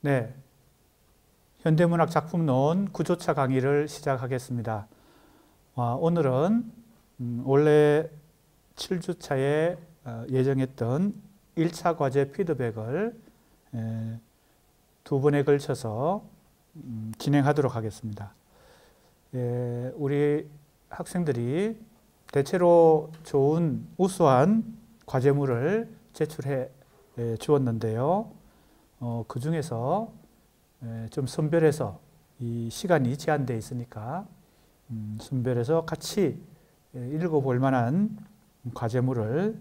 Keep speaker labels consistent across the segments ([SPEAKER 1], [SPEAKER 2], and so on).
[SPEAKER 1] 네, 현대문학 작품론 구조차 강의를 시작하겠습니다. 오늘은 원래 7주차에 예정했던 1차 과제 피드백을 두 번에 걸쳐서 진행하도록 하겠습니다. 우리 학생들이 대체로 좋은 우수한 과제물을 제출해 주었는데요. 그 중에서 좀 선별해서 이 시간이 제한되어 있으니까 선별해서 같이 읽어볼 만한 과제물을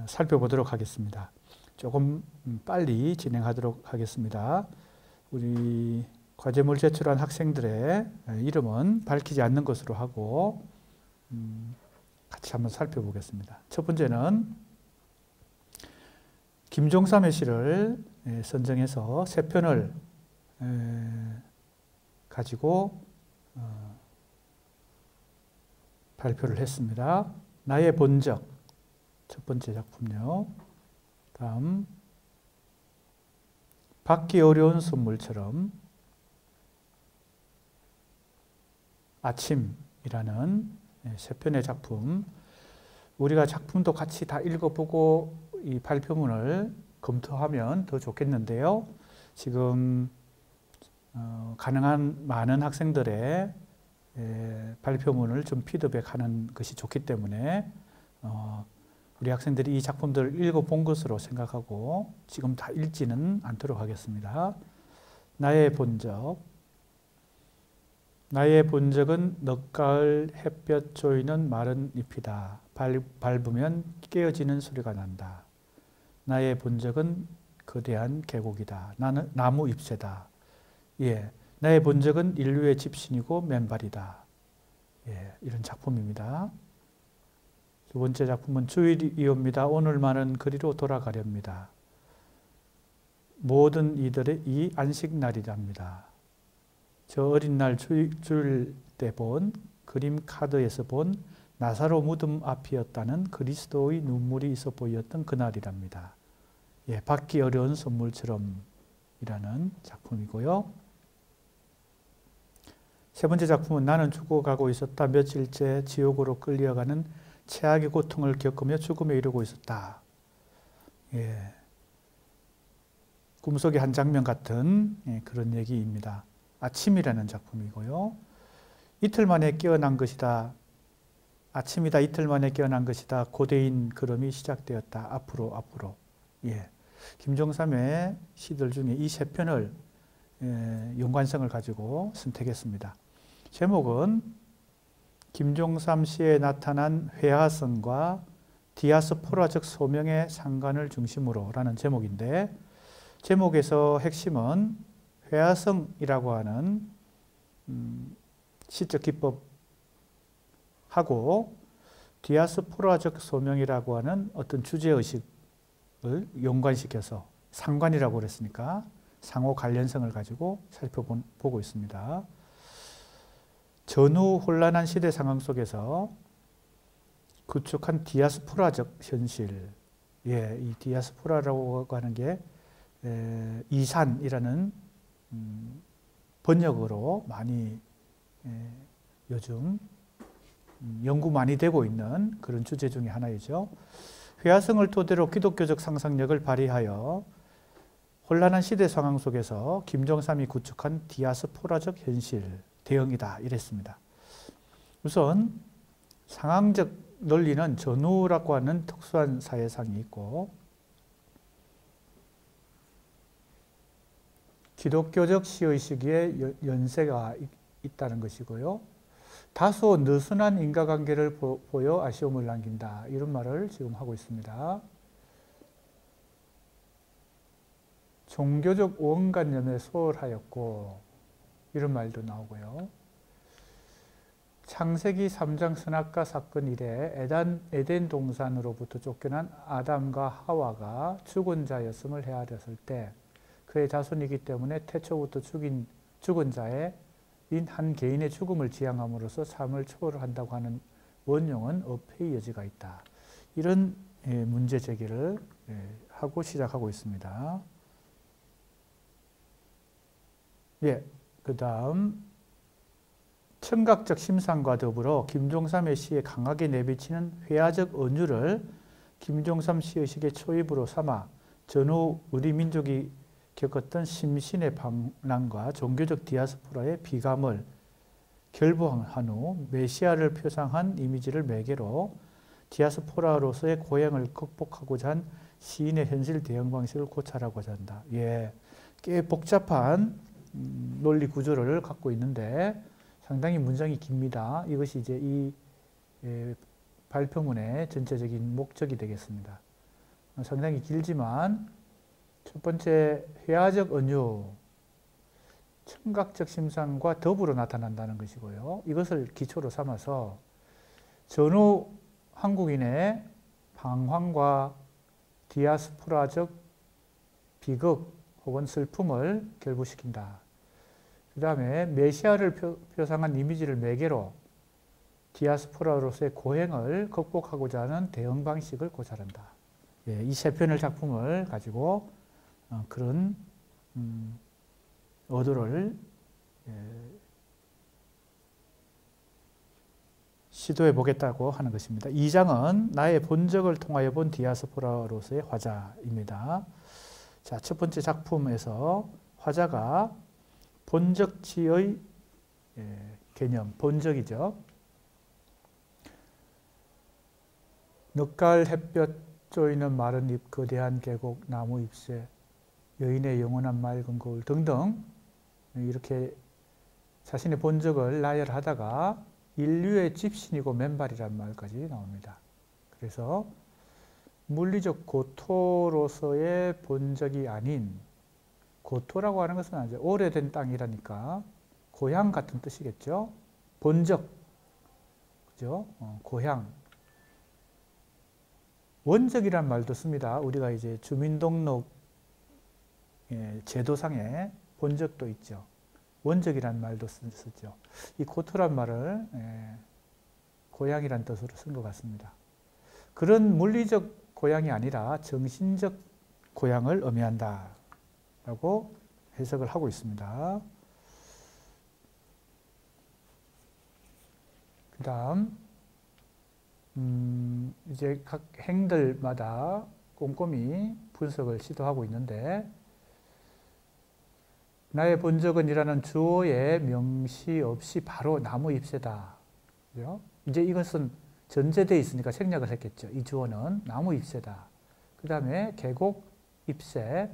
[SPEAKER 1] 살펴보도록 하겠습니다. 조금 빨리 진행하도록 하겠습니다. 우리 과제물 제출한 학생들의 이름은 밝히지 않는 것으로 하고 같이 한번 살펴보겠습니다. 첫 번째는 김종삼의 시를 선정해서 세 편을 가지고 발표를 했습니다. 나의 본적 첫 번째 작품요. 다음 받기 어려운 선물처럼 아침이라는 세 편의 작품, 우리가 작품도 같이 다 읽어보고 이 발표문을 검토하면 더 좋겠는데요. 지금 가능한 많은 학생들의 발표문을 좀 피드백하는 것이 좋기 때문에 우리 학생들이 이 작품들을 읽어본 것으로 생각하고 지금 다 읽지는 않도록 하겠습니다. 나의 본적. 나의 본적은 늦가을 햇볕 조이는 마른 잎이다. 밟으면 깨어지는 소리가 난다. 나의 본적은 거대한 계곡이다. 나는 나무 잎새다. 예, 나의 본적은 인류의 집신이고 맨발이다. 예, 이런 작품입니다. 두 번째 작품은 주일이옵니다. 오늘만은 그리로 돌아가렵니다. 모든 이들의 이 안식날이랍니다. 저 어린 날 주일 때 본 그림 카드에서 본 나사로 무덤 앞이었다는 그리스도의 눈물이 있어 보였던 그날이랍니다. 예, 받기 어려운 선물처럼 이라는 작품이고요. 세 번째 작품은 나는 죽어가고 있었다. 며칠째 지옥으로 끌려가는 최악의 고통을 겪으며 죽음에 이르고 있었다. 예, 꿈속의 한 장면 같은 그런 얘기입니다. 아침이라는 작품이고요. 이틀 만에 깨어난 것이다. 아침이다. 이틀 만에 깨어난 것이다. 고대인 걸음이 시작되었다. 앞으로. 예, 김종삼의 시들 중에 이 세 편을 연관성을 가지고 선택했습니다. 제목은 김종삼 시에 나타난 회화성과 디아스포라적 소명의 상관을 중심으로 라는 제목인데, 제목에서 핵심은 회화성이라고 하는 시적 기법하고 디아스포라적 소명이라고 하는 어떤 주제의식을 연관시켜서 상관이라고 그랬으니까 상호 관련성을 가지고 살펴보고 있습니다. 전후 혼란한 시대 상황 속에서 구축한 디아스포라적 현실, 예, 이 디아스포라라고 하는 게 이산이라는 번역으로 많이 요즘 연구 많이 되고 있는 그런 주제 중에 하나이죠. 회화성을 토대로 기독교적 상상력을 발휘하여 혼란한 시대 상황 속에서 김종삼이 구축한 디아스포라적 현실 대응이다 이랬습니다. 우선 상황적 논리는 전후라고 하는 특수한 사회상이 있고 기독교적 시의식의 연세가 있다는 것이고요. 다소 느슨한 인과관계를 보여 아쉬움을 남긴다. 이런 말을 지금 하고 있습니다. 종교적 우원관념에 소홀하였고 이런 말도 나오고요. 창세기 3장 선악과 사건 이래 에덴 동산으로부터 쫓겨난 아담과 하와가 죽은 자였음을 헤아렸을 때 그의 자손이기 때문에 태초부터 죽은 자의 한 개인의 죽음을 지향함으로써 삶을 초월한다고 하는 원용은 어폐의 여지가 있다. 이런 문제 제기를 하고 시작하고 있습니다. 예, 그 다음 청각적 심상과 더불어 김종삼의 시에 강하게 내비치는 회화적 언유를 김종삼 시의식의 초입으로 삼아 전후 우리 민족이 겪었던 심신의 방랑과 종교적 디아스포라의 비감을 결부한 후 메시아를 표상한 이미지를 매개로 디아스포라로서의 고행을 극복하고자 한 시인의 현실 대응 방식을 고찰하고자 한다. 예, 꽤 복잡한 논리 구조를 갖고 있는데 상당히 문장이 깁니다. 이것이 이제 이 발표문의 전체적인 목적이 되겠습니다. 상당히 길지만 첫 번째 회화적 언유, 청각적 심상과 더불어 나타난다는 것이고요. 이것을 기초로 삼아서 전후 한국인의 방황과 디아스포라적 비극 혹은 슬픔을 결부시킨다. 그 다음에 메시아를 표상한 이미지를 매개로 디아스포라로서의 고행을 극복하고자 하는 대응 방식을 고찰한다. 예, 이 세 편의 작품을 가지고 그런 의도를 시도해 보겠다고 하는 것입니다. 2장은 나의 본적을 통하여 본 디아스포라로서의 화자입니다. 자, 첫 번째 작품에서 화자가 본적지의 개념, 본적이죠. 늦가을 햇볕 쪼이는 마른 잎, 거대한 계곡, 나무 잎새, 여인의 영원한 맑은 거울 등등 이렇게 자신의 본적을 나열하다가 인류의 집신이고 맨발이라는 말까지 나옵니다. 그래서 물리적 고토로서의 본적이 아닌, 고토라고 하는 것은 이제 오래된 땅이라니까 고향 같은 뜻이겠죠. 본적, 그죠? 고향. 원적이란 말도 씁니다. 우리가 이제 주민등록 제도상에 본적도 있죠. 원적이란 말도 쓰죠. 이 고토란 말을 고향이란 뜻으로 쓴 것 같습니다. 그런 물리적 고향이 아니라 정신적 고향을 의미한다 라고 해석을 하고 있습니다. 그 다음 이제 각 행들마다 꼼꼼히 분석을 시도하고 있는데 나의 본적은 이라는 주어의 명시 없이 바로 나무 잎새다. 그죠? 이제 이것은 전제되어 있으니까 생략을 했겠죠. 이 주어는 나무 잎새다. 그 다음에 계곡 잎새,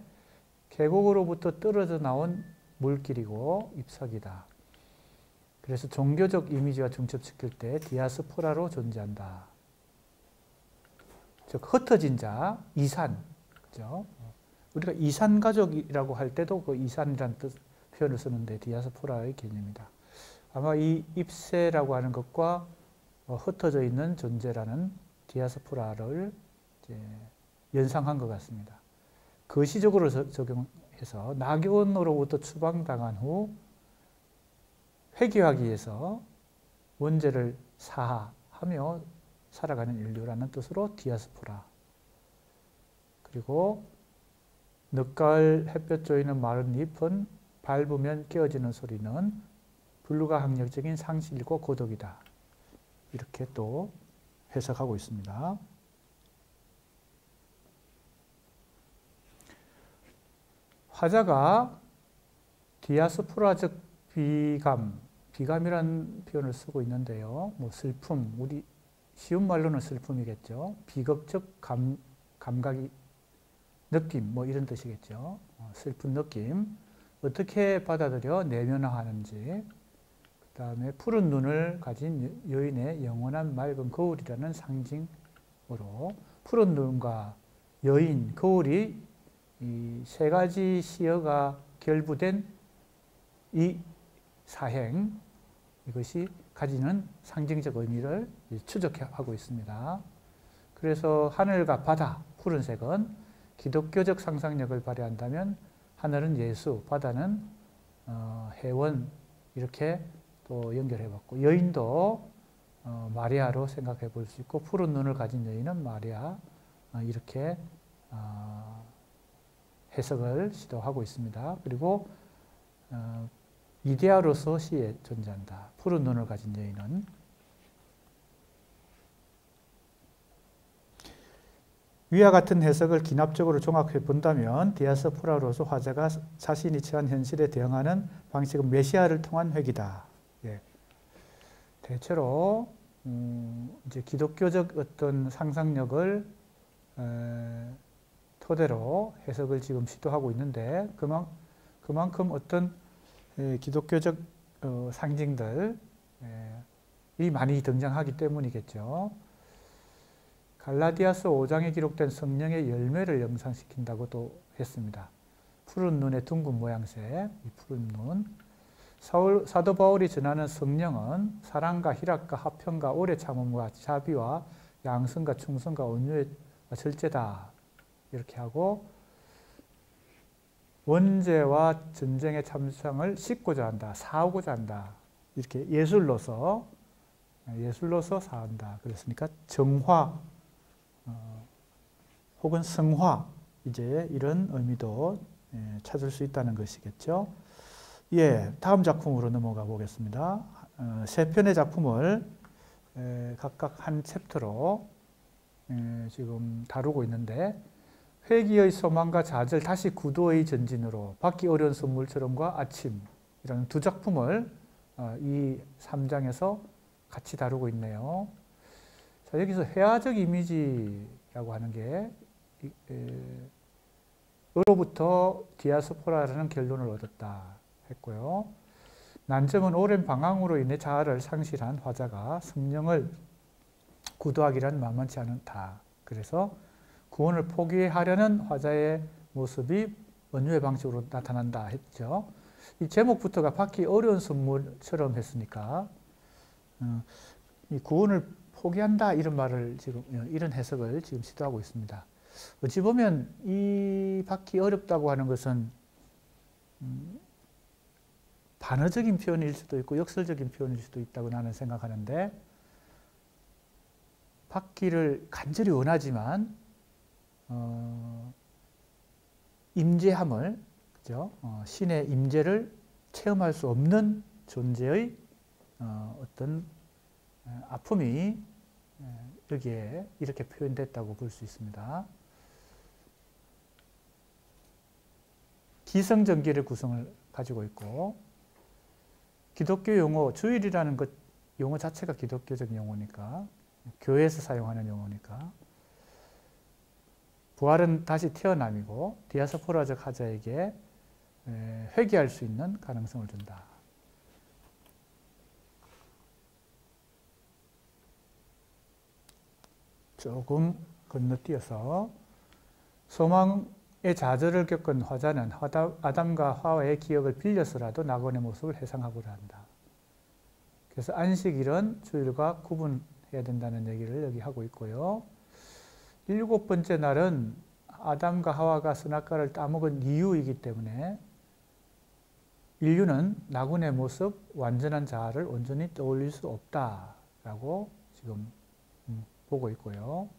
[SPEAKER 1] 계곡으로부터 떨어져 나온 물길이고 잎사귀다. 그래서 종교적 이미지와 중첩시킬 때 디아스포라로 존재한다. 즉 흩어진 자, 이산, 그죠? 우리가 이산가족이라고 할 때도 그 이산이라는 표현을 쓰는데 디아스포라의 개념이다. 아마 이 잎새라고 하는 것과 흩어져 있는 존재라는 디아스포라를 이제 연상한 것 같습니다. 거시적으로 적용해서 나견으로부터 추방당한 후 회귀하기 위해서 원죄를 사하하며 살아가는 인류라는 뜻으로 디아스포라. 그리고 늦가을 햇볕 조이는 마른 잎은 밟으면 깨어지는 소리는 불가항력적인 상실이고 고독이다. 이렇게 또 해석하고 있습니다. 화자가 디아스포라적 비감, 비감이라는 표현을 쓰고 있는데요. 뭐 슬픔, 우리 쉬운 말로는 슬픔이겠죠. 비극적 감각이 느낌, 뭐 이런 뜻이겠죠. 슬픈 느낌. 어떻게 받아들여 내면화하는지. 그 다음에 푸른 눈을 가진 여인의 영원한 맑은 거울이라는 상징으로 푸른 눈과 여인, 거울이 이 세 가지 시어가 결부된 이 사행, 이것이 가지는 상징적 의미를 추적하고 있습니다. 그래서 하늘과 바다, 푸른색은 기독교적 상상력을 발휘한다면 하늘은 예수, 바다는 해원, 이렇게 또 연결해 봤고, 여인도 마리아로 생각해 볼 수 있고, 푸른 눈을 가진 여인은 마리아, 이렇게 해석을 시도하고 있습니다. 그리고 이데아로서 시에 존재한다. 푸른 눈을 가진 여인은 위와 같은 해석을 기납적으로 종합해 본다면 디아스포라로서 화자가 자신이 처한 현실에 대응하는 방식은 메시아를 통한 회귀다. 예. 대체로 이제 기독교적 어떤 상상력을 토대로 해석을 지금 시도하고 있는데 그만큼 어떤 기독교적 상징들이 많이 등장하기 때문이겠죠. 갈라디아서 5장에 기록된 성령의 열매를 연상시킨다고도 했습니다. 푸른 눈의 둥근 모양새, 이 푸른 눈. 사도 바울이 전하는 성령은 사랑과 희락과 화평과 오래 참음과 자비와 양성과 충성과 온유의 절제다. 이렇게 하고 원죄와 전쟁의 참상을 씻고자 한다. 사오고자 한다. 이렇게 예술로서 사한다. 그랬으니까 정화 혹은 성화 이제 이런 의미도 찾을 수 있다는 것이겠죠. 예, 다음 작품으로 넘어가 보겠습니다. 세 편의 작품을 각각 한 챕터로 지금 다루고 있는데 회귀의 소망과 좌절, 다시 구도의 전진으로, 받기 어려운 선물처럼과 아침이라는 두 작품을 이 3장에서 같이 다루고 있네요. 자, 여기서 회화적 이미지라고 하는 게 으로부터 디아스포라라는 결론을 얻었다 했고요. 난점은 오랜 방황으로 인해 자아를 상실한 화자가 성령을 구도하기란 만만치 않다. 그래서 구원을 포기하려는 화자의 모습이 은유의 방식으로 나타난다 했죠. 이 제목부터가 받기 어려운 선물처럼 했으니까 이 구원을 포기한다 이런 말을 지금 이런 해석을 지금 시도하고 있습니다. 어찌 보면 이 받기 어렵다고 하는 것은 반어적인 표현일 수도 있고 역설적인 표현일 수도 있다고 나는 생각하는데 받기를 간절히 원하지만 임재함을 그죠? 신의 임재를 체험할 수 없는 존재의 어떤 아픔이 여기에 이렇게 표현됐다고 볼 수 있습니다. 기성전기의 구성을 가지고 있고 기독교 용어, 주일이라는 것 용어 자체가 기독교적 용어니까 교회에서 사용하는 용어니까 부활은 다시 태어남이고 디아스포라적 화자에게 회귀할 수 있는 가능성을 준다. 조금 건너뛰어서 소망의 좌절을 겪은 화자는 아담과 하와의 기억을 빌려서라도 낙원의 모습을 회상하고자 한다. 그래서 안식일은 주일과 구분해야 된다는 얘기를 여기 하고 있고요. 7번째 날은 아담과 하와가 선악과를 따먹은 이유이기 때문에 인류는 낙원의 모습, 완전한 자아를 온전히 떠올릴 수 없다라고 지금 보고 있고요.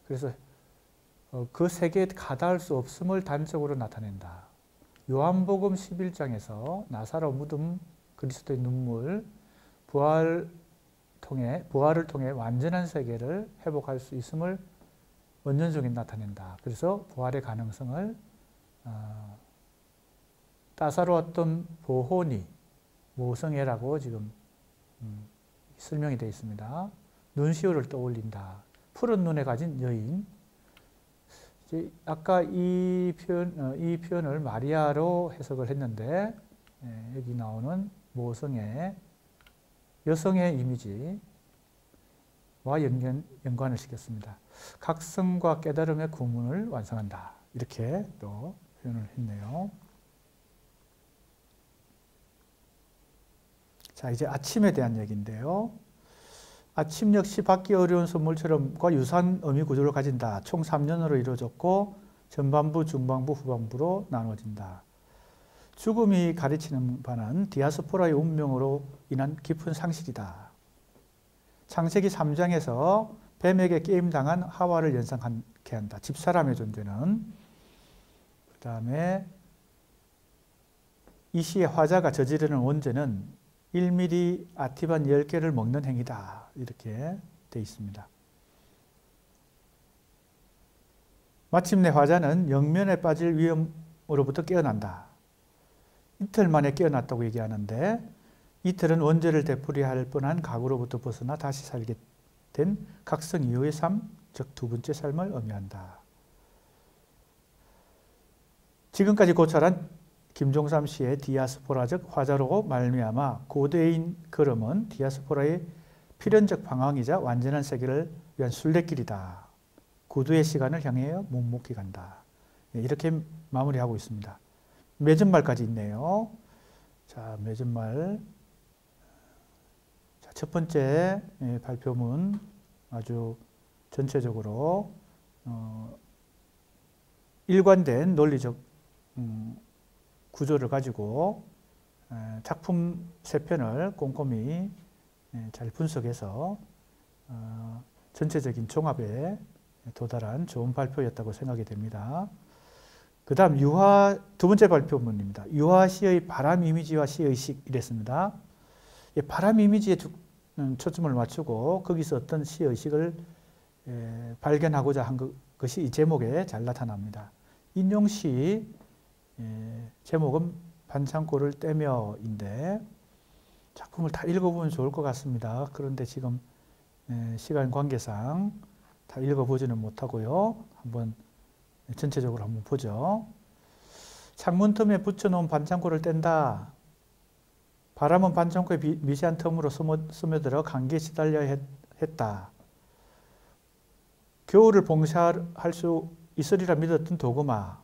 [SPEAKER 1] 그래서 그 세계에 가닿을 수 없음을 단적으로 나타낸다. 요한복음 11장에서 나사로 묻음, 그리스도의 눈물, 부활을 통해 완전한 세계를 회복할 수 있음을 원전적인 나타낸다. 그래서 부활의 가능성을 따사로웠던 보호니, 모성애라고 지금 설명이 되어 있습니다. 눈시울을 떠올린다. 푸른 눈에 가진 여인. 이제 아까 이 표현을 마리아로 해석을 했는데 여기 나오는 모성애, 여성의 이미지와 연관을 시켰습니다. 각성과 깨달음의 구문을 완성한다. 이렇게 또 표현을 했네요. 자, 이제 아침에 대한 얘기인데요. 아침 역시 받기 어려운 선물처럼과 유사한 의미 구조를 가진다. 총 3년으로 이루어졌고 전반부, 중반부, 후반부로 나눠진다. 죽음이 가르치는 바는 디아스포라의 운명으로 인한 깊은 상실이다. 창세기 3장에서 뱀에게 게임당한 하와를 연상케 한다. 집사람의 존재는. 그 다음에 이 시의 화자가 저지르는 원죄는 1mm 아티반 10개를 먹는 행위다. 이렇게 되어 있습니다. 마침내 화자는 영면에 빠질 위험으로부터 깨어난다. 이틀 만에 깨어났다고 얘기하는데 이틀은 원죄를 되풀이할 뻔한 각오로부터 벗어나 다시 살게 된 각성 이후의 삶, 즉 두 번째 삶을 의미한다. 지금까지 고찰한 김종삼 씨의 디아스포라적 화자로 말미암아 고대인 걸음은 디아스포라의 필연적 방황이자 완전한 세계를 위한 순례길이다. 구두의 시간을 향해 묵묵히 간다. 이렇게 마무리하고 있습니다. 맺은말까지 있네요. 자, 맺은말. 자, 첫 번째 발표문 아주 전체적으로 일관된 논리적 구조를 가지고 작품 세 편을 꼼꼼히 잘 분석해서 전체적인 종합에 도달한 좋은 발표였다고 생각이 됩니다. 그 다음 두 번째 발표문입니다. 유화시의 바람 이미지와 시의식 이랬습니다. 바람 이미지에 초점을 맞추고 거기서 어떤 시의식을 발견하고자 한 것이 이 제목에 잘 나타납니다. 인용시 제목은 반창고를 떼며인데 작품을 다 읽어보면 좋을 것 같습니다. 그런데 지금 시간 관계상 다 읽어보지는 못하고요. 한번 전체적으로 한번 보죠. 창문 틈에 붙여놓은 반창고를 뗀다. 바람은 반창고의 미세한 틈으로 스며들어 감기에 시달려야 했다. 겨울을 봉사할 수 있으리라 믿었던 도구마.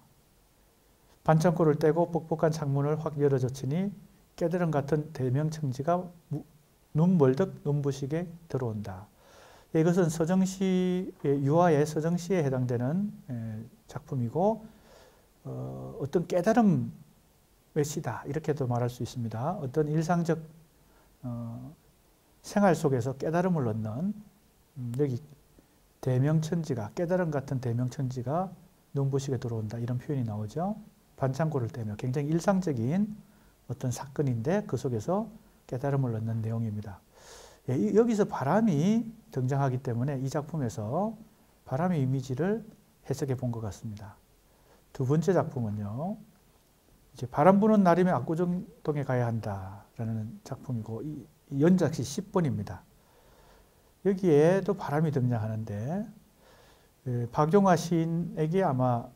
[SPEAKER 1] 반창고를 떼고 뻑뻑한 창문을 확 열어젖히니 깨드름 같은 대명청지가 눈멀덕 눈부시게 들어온다. 이것은 유화의 서정시에 해당되는 작품이고 어떤 깨달음의 시다 이렇게도 말할 수 있습니다. 어떤 일상적 생활 속에서 깨달음을 얻는 여기 대명천지가 깨달음 같은 대명천지가 눈부시게 들어온다 이런 표현이 나오죠. 반창고를 떼며 굉장히 일상적인 어떤 사건인데 그 속에서 깨달음을 얻는 내용입니다. 여기서 바람이 등장하기 때문에 이 작품에서 바람의 이미지를 해석해 본 것 같습니다. 두 번째 작품은요. 이제 바람 부는 날이면 압구정동에 가야 한다라는 작품이고 이 연작시 10번입니다. 여기에도 바람이 등장하는데 박용화 시인에게 아마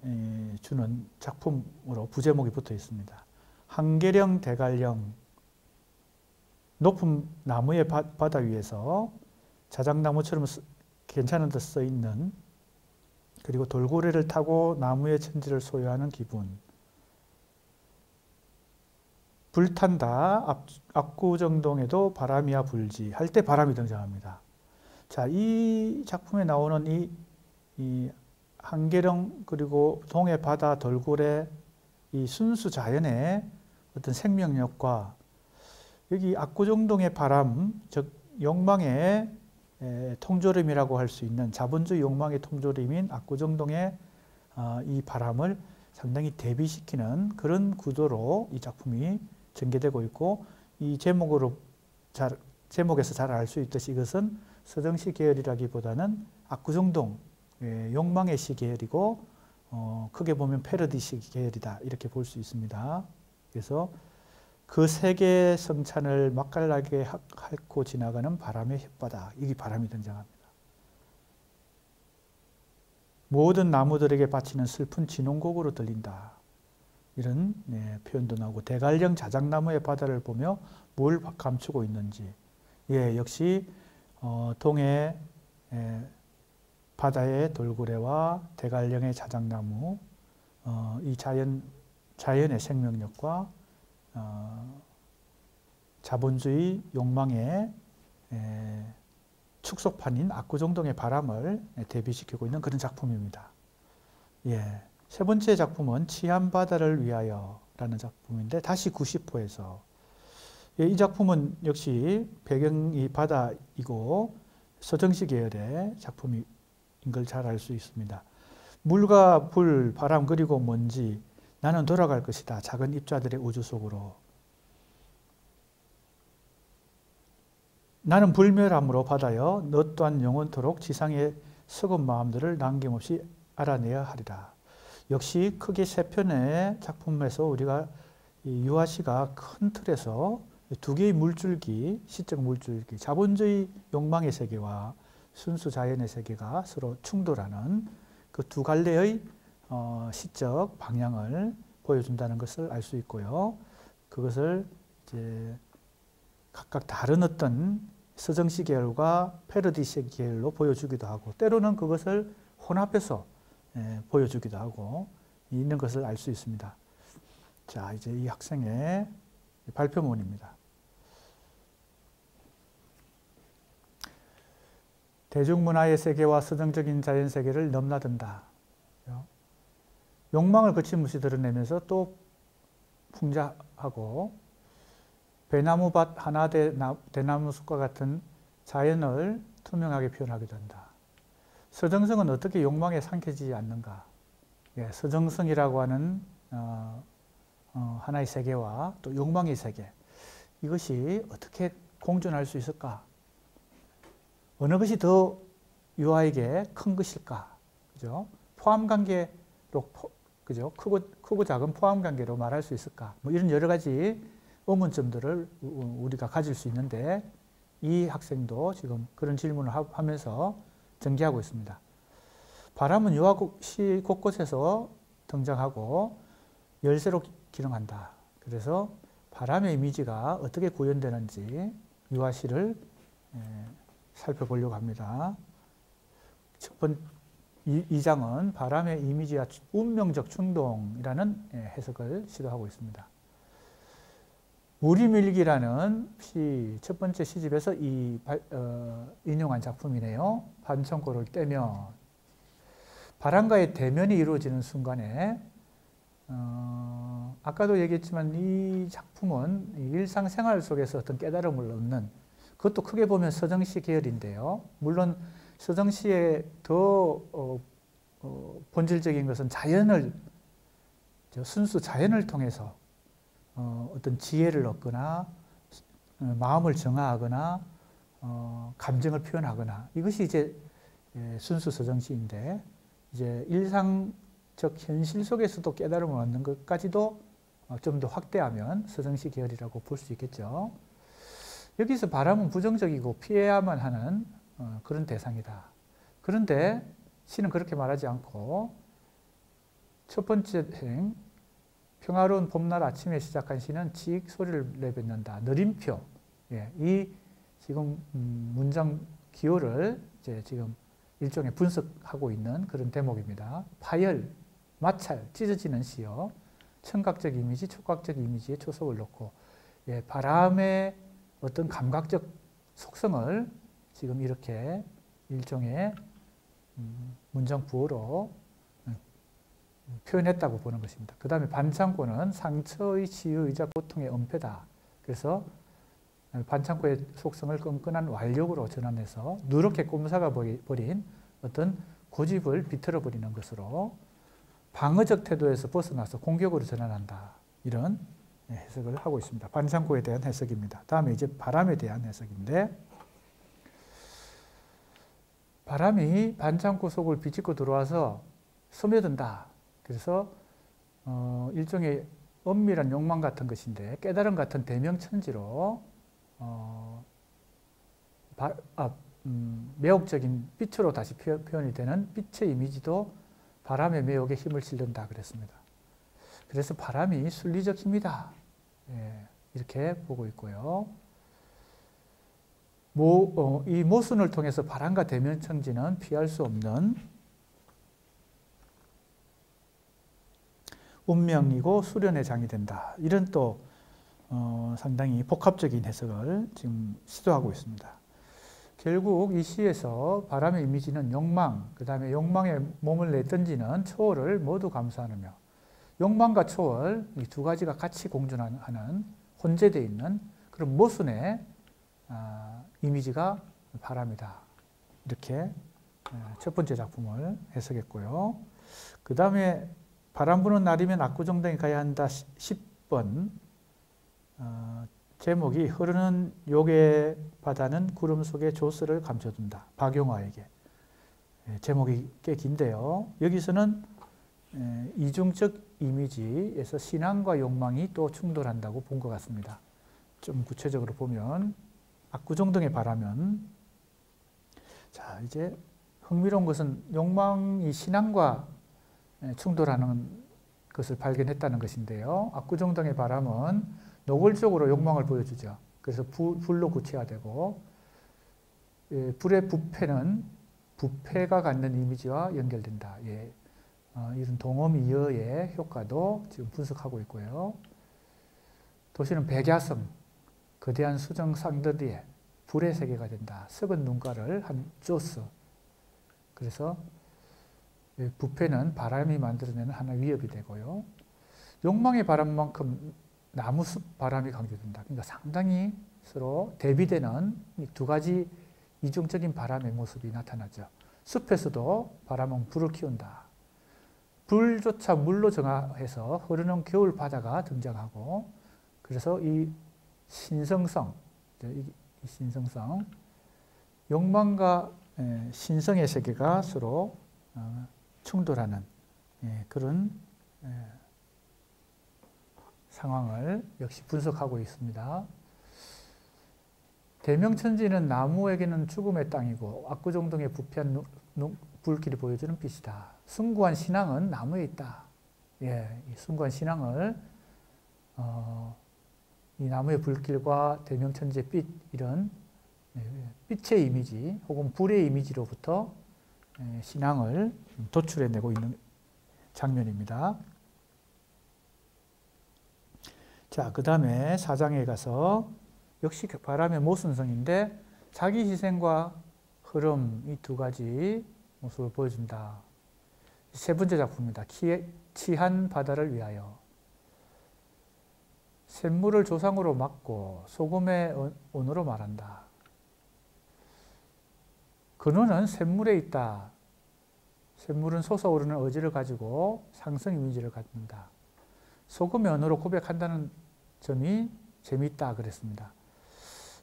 [SPEAKER 1] 주는 작품으로 부제목이 붙어 있습니다. 한계령 대갈령 높은 나무의 바다 위에서 자작나무처럼 괜찮은 듯 써 있는 그리고 돌고래를 타고 나무의 천지를 소유하는 기분. 불탄다 압구정동에도 바람이야 불지 할 때 바람이 등장합니다. 자, 이 작품에 나오는 이 한계령 그리고 동해 바다 돌고래 이 순수 자연의 어떤 생명력과 여기 압구정동의 바람, 즉 욕망의 통조림이라고 할 수 있는 자본주의 욕망의 통조림인 압구정동의 이 바람을 상당히 대비시키는 그런 구도로 이 작품이 전개되고 있고 이 제목에서 잘 알 수 있듯이 이것은 서정시 계열이라기보다는 압구정동 욕망의 시 계열이고 크게 보면 패러디시 계열이다 이렇게 볼 수 있습니다. 그래서 그 세계 성찬을 맛깔나게 핥고 지나가는 바람의 혓바닥 여기 바람이 등장합니다. 모든 나무들에게 바치는 슬픈 진홍곡으로 들린다. 이런 표현도 나오고 대갈령 자작나무의 바다를 보며 뭘 감추고 있는지 역시 동해 바다의 돌고래와 대갈령의 자작나무 이 자연의 생명력과 자본주의 욕망의 축소판인 압구정동의 바람을 대비시키고 있는 그런 작품입니다. 세 번째 작품은 치안바다를 위하여 라는 작품인데 다시 90호에서 이 작품은 역시 배경이 바다이고 서정시 계열의 작품인 걸 잘 알 수 있습니다. 물과 불, 바람 그리고 먼지, 나는 돌아갈 것이다. 작은 입자들의 우주 속으로. 나는 불멸함으로 받아여 너 또한 영원토록 지상의 썩은 마음들을 남김없이 알아내야 하리라. 역시 크게 세 편의 작품에서 우리가 유아시가 큰 틀에서 두 개의 물줄기, 시적 물줄기, 자본주의 욕망의 세계와 순수 자연의 세계가 서로 충돌하는 그 두 갈래의 시적 방향을 보여준다는 것을 알 수 있고요. 그것을 이제 각각 다른 어떤 서정시 계열과 패러디식 계열로 보여주기도 하고, 때로는 그것을 혼합해서 보여주기도 하고 있는 것을 알 수 있습니다. 자, 이제 이 학생의 발표문입니다. 대중문화의 세계와 서정적인 자연 세계를 넘나든다. 욕망을 거침없이 드러내면서 또 풍자하고, 배나무밭 하나 대나무 숲과 같은 자연을 투명하게 표현하기도 한다. 서정성은 어떻게 욕망에 삼켜지지 않는가? 예, 서정성이라고 하는 하나의 세계와 또 욕망의 세계, 이것이 어떻게 공존할 수 있을까? 어느 것이 더 유아에게 큰 것일까? 그죠? 포함관계로, 그죠? 크고 작은 포함관계로 말할 수 있을까? 뭐 이런 여러 가지 의문점들을 우리가 가질 수 있는데, 이 학생도 지금 그런 질문을 하면서 전개하고 있습니다. 바람은 유아시 곳곳에서 등장하고 열쇠로 기능한다. 그래서 바람의 이미지가 어떻게 구현되는지 유아시를 살펴보려고 합니다. 첫 번째 2장은 바람의 이미지와 운명적 충동이라는 해석을 시도하고 있습니다. 우리밀기라는 첫 번째 시집에서 인용한 작품이네요. 반창고를 떼면 바람과의 대면이 이루어지는 순간에, 아까도 얘기했지만 이 작품은 일상생활 속에서 어떤 깨달음을 얻는, 그것도 크게 보면 서정시 계열인데요. 물론 서정시의 더 본질적인 것은 순수 자연을 통해서 어떤 지혜를 얻거나 마음을 정화하거나 감정을 표현하거나, 이것이 이제 순수 서정시인데, 이제 일상적 현실 속에서도 깨달음을 얻는 것까지도 좀 더 확대하면 서정시 계열이라고 볼 수 있겠죠. 여기서 바람은 부정적이고 피해야만 하는 그런 대상이다. 그런데 시는 그렇게 말하지 않고, 첫 번째 행, 평화로운 봄날 아침에 시작한 시는 칙 소리를 내뱉는다. 느림표. 예, 이 지금 문장 기호를 이제 지금 일종의 분석하고 있는 그런 대목입니다. 파열, 마찰, 찢어지는 시요. 청각적 이미지, 촉각적 이미지에 초석을 놓고, 예, 바람의 어떤 감각적 속성을 지금 이렇게 일종의 문장 부호로 표현했다고 보는 것입니다. 그 다음에 반창고는 상처의 치유이자 고통의 엄폐다. 그래서 반창고의 속성을 끈끈한 완력으로 전환해서 누렇게 꼼사가 버린 어떤 고집을 비틀어 버리는 것으로 방어적 태도에서 벗어나서 공격으로 전환한다. 이런 해석을 하고 있습니다. 반창고에 대한 해석입니다. 다음에 이제 바람에 대한 해석인데, 바람이 반창고 속을 비집고 들어와서 스며든다. 그래서 일종의 엄밀한 욕망 같은 것인데, 깨달음 같은 대명천지로 매혹적인 빛으로 다시 표현이 되는 빛의 이미지도 바람의 매혹에 힘을 실른다 그랬습니다. 그래서 바람이 순리적 힘이다. 예, 이렇게 보고 있고요. 이 모순을 통해서 바람과 대면천지는 피할 수 없는 운명이고 수련의 장이 된다. 이런 또 상당히 복합적인 해석을 지금 시도하고 있습니다. 결국 이 시에서 바람의 이미지는 욕망, 그 다음에 욕망에 몸을 내던지는 초월을 모두 감수하며, 욕망과 초월, 이 두 가지가 같이 공존하는, 혼재되어 있는 그런 모순의 이미지가 바람이다. 이렇게 첫 번째 작품을 해석했고요. 그 다음에 바람 부는 날이면 압구정동에 가야 한다 10번 제목이 흐르는 요괴 바다는 구름 속에 조스를 감춰둔다. 박용화에게. 제목이 꽤 긴데요. 여기서는 이중적 이미지에서 신앙과 욕망이 또 충돌한다고 본 것 같습니다. 좀 구체적으로 보면 압구정동에 바라면 자 이제 흥미로운 것은 욕망이 신앙과 충돌하는 것을 발견했다는 것인데요. 압구정동의 바람은 노골적으로 욕망을 보여주죠. 그래서 불로 구체화되고 불의 부패는 부패가 갖는 이미지와 연결된다. 이런 동음이어의 효과도 지금 분석하고 있고요. 도시는 백야성, 거대한 수정 쌍더리에 불의 세계가 된다. 썩은 눈가를 한 조스. 그래서 부패는 바람이 만들어내는 하나의 위협이 되고요. 욕망의 바람만큼 나무숲 바람이 강조된다. 그러니까 상당히 서로 대비되는 두 가지 이중적인 바람의 모습이 나타나죠. 숲에서도 바람은 불을 키운다. 불조차 물로 정화해서 흐르는 겨울 바다가 등장하고 그래서 이 신성성, 욕망과 신성의 세계가 서로 충돌하는 그런 상황을 역시 분석하고 있습니다. 대명천지는 나무에게는 죽음의 땅이고 압구정동의 부패한 불길이 보여주는 빛이다. 숭고한 신앙은 나무에 있다. 이 숭고한 신앙을 이 나무의 불길과 대명천지의 빛 이런 빛의 이미지 혹은 불의 이미지로부터 신앙을 도출해내고 있는 장면입니다. 자, 그 다음에 4장에 가서 역시 바람의 모순성인데 자기 희생과 흐름 이 두 가지 모습을 보여준다. 세 번째 작품입니다. 취한 바다를 위하여. 샘물을 조상으로 막고 소금의 온으로 말한다. 근원은 샘물에 있다. 샘물은 솟아오르는 의지를 가지고 상승 이미지를 갖는다. 소금의 언어로 고백한다는 점이 재미있다 그랬습니다.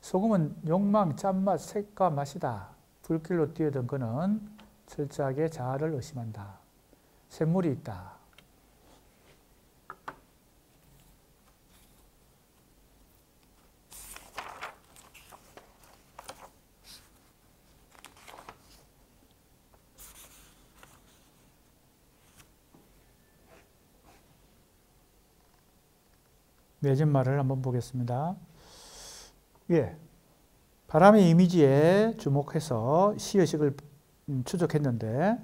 [SPEAKER 1] 소금은 욕망, 짠맛, 색과 맛이다. 불길로 뛰어든 그는 철저하게 자아를 의심한다. 샘물이 있다. 내진말을 한번 보겠습니다. 바람의 이미지에 주목해서 시의식을 추적했는데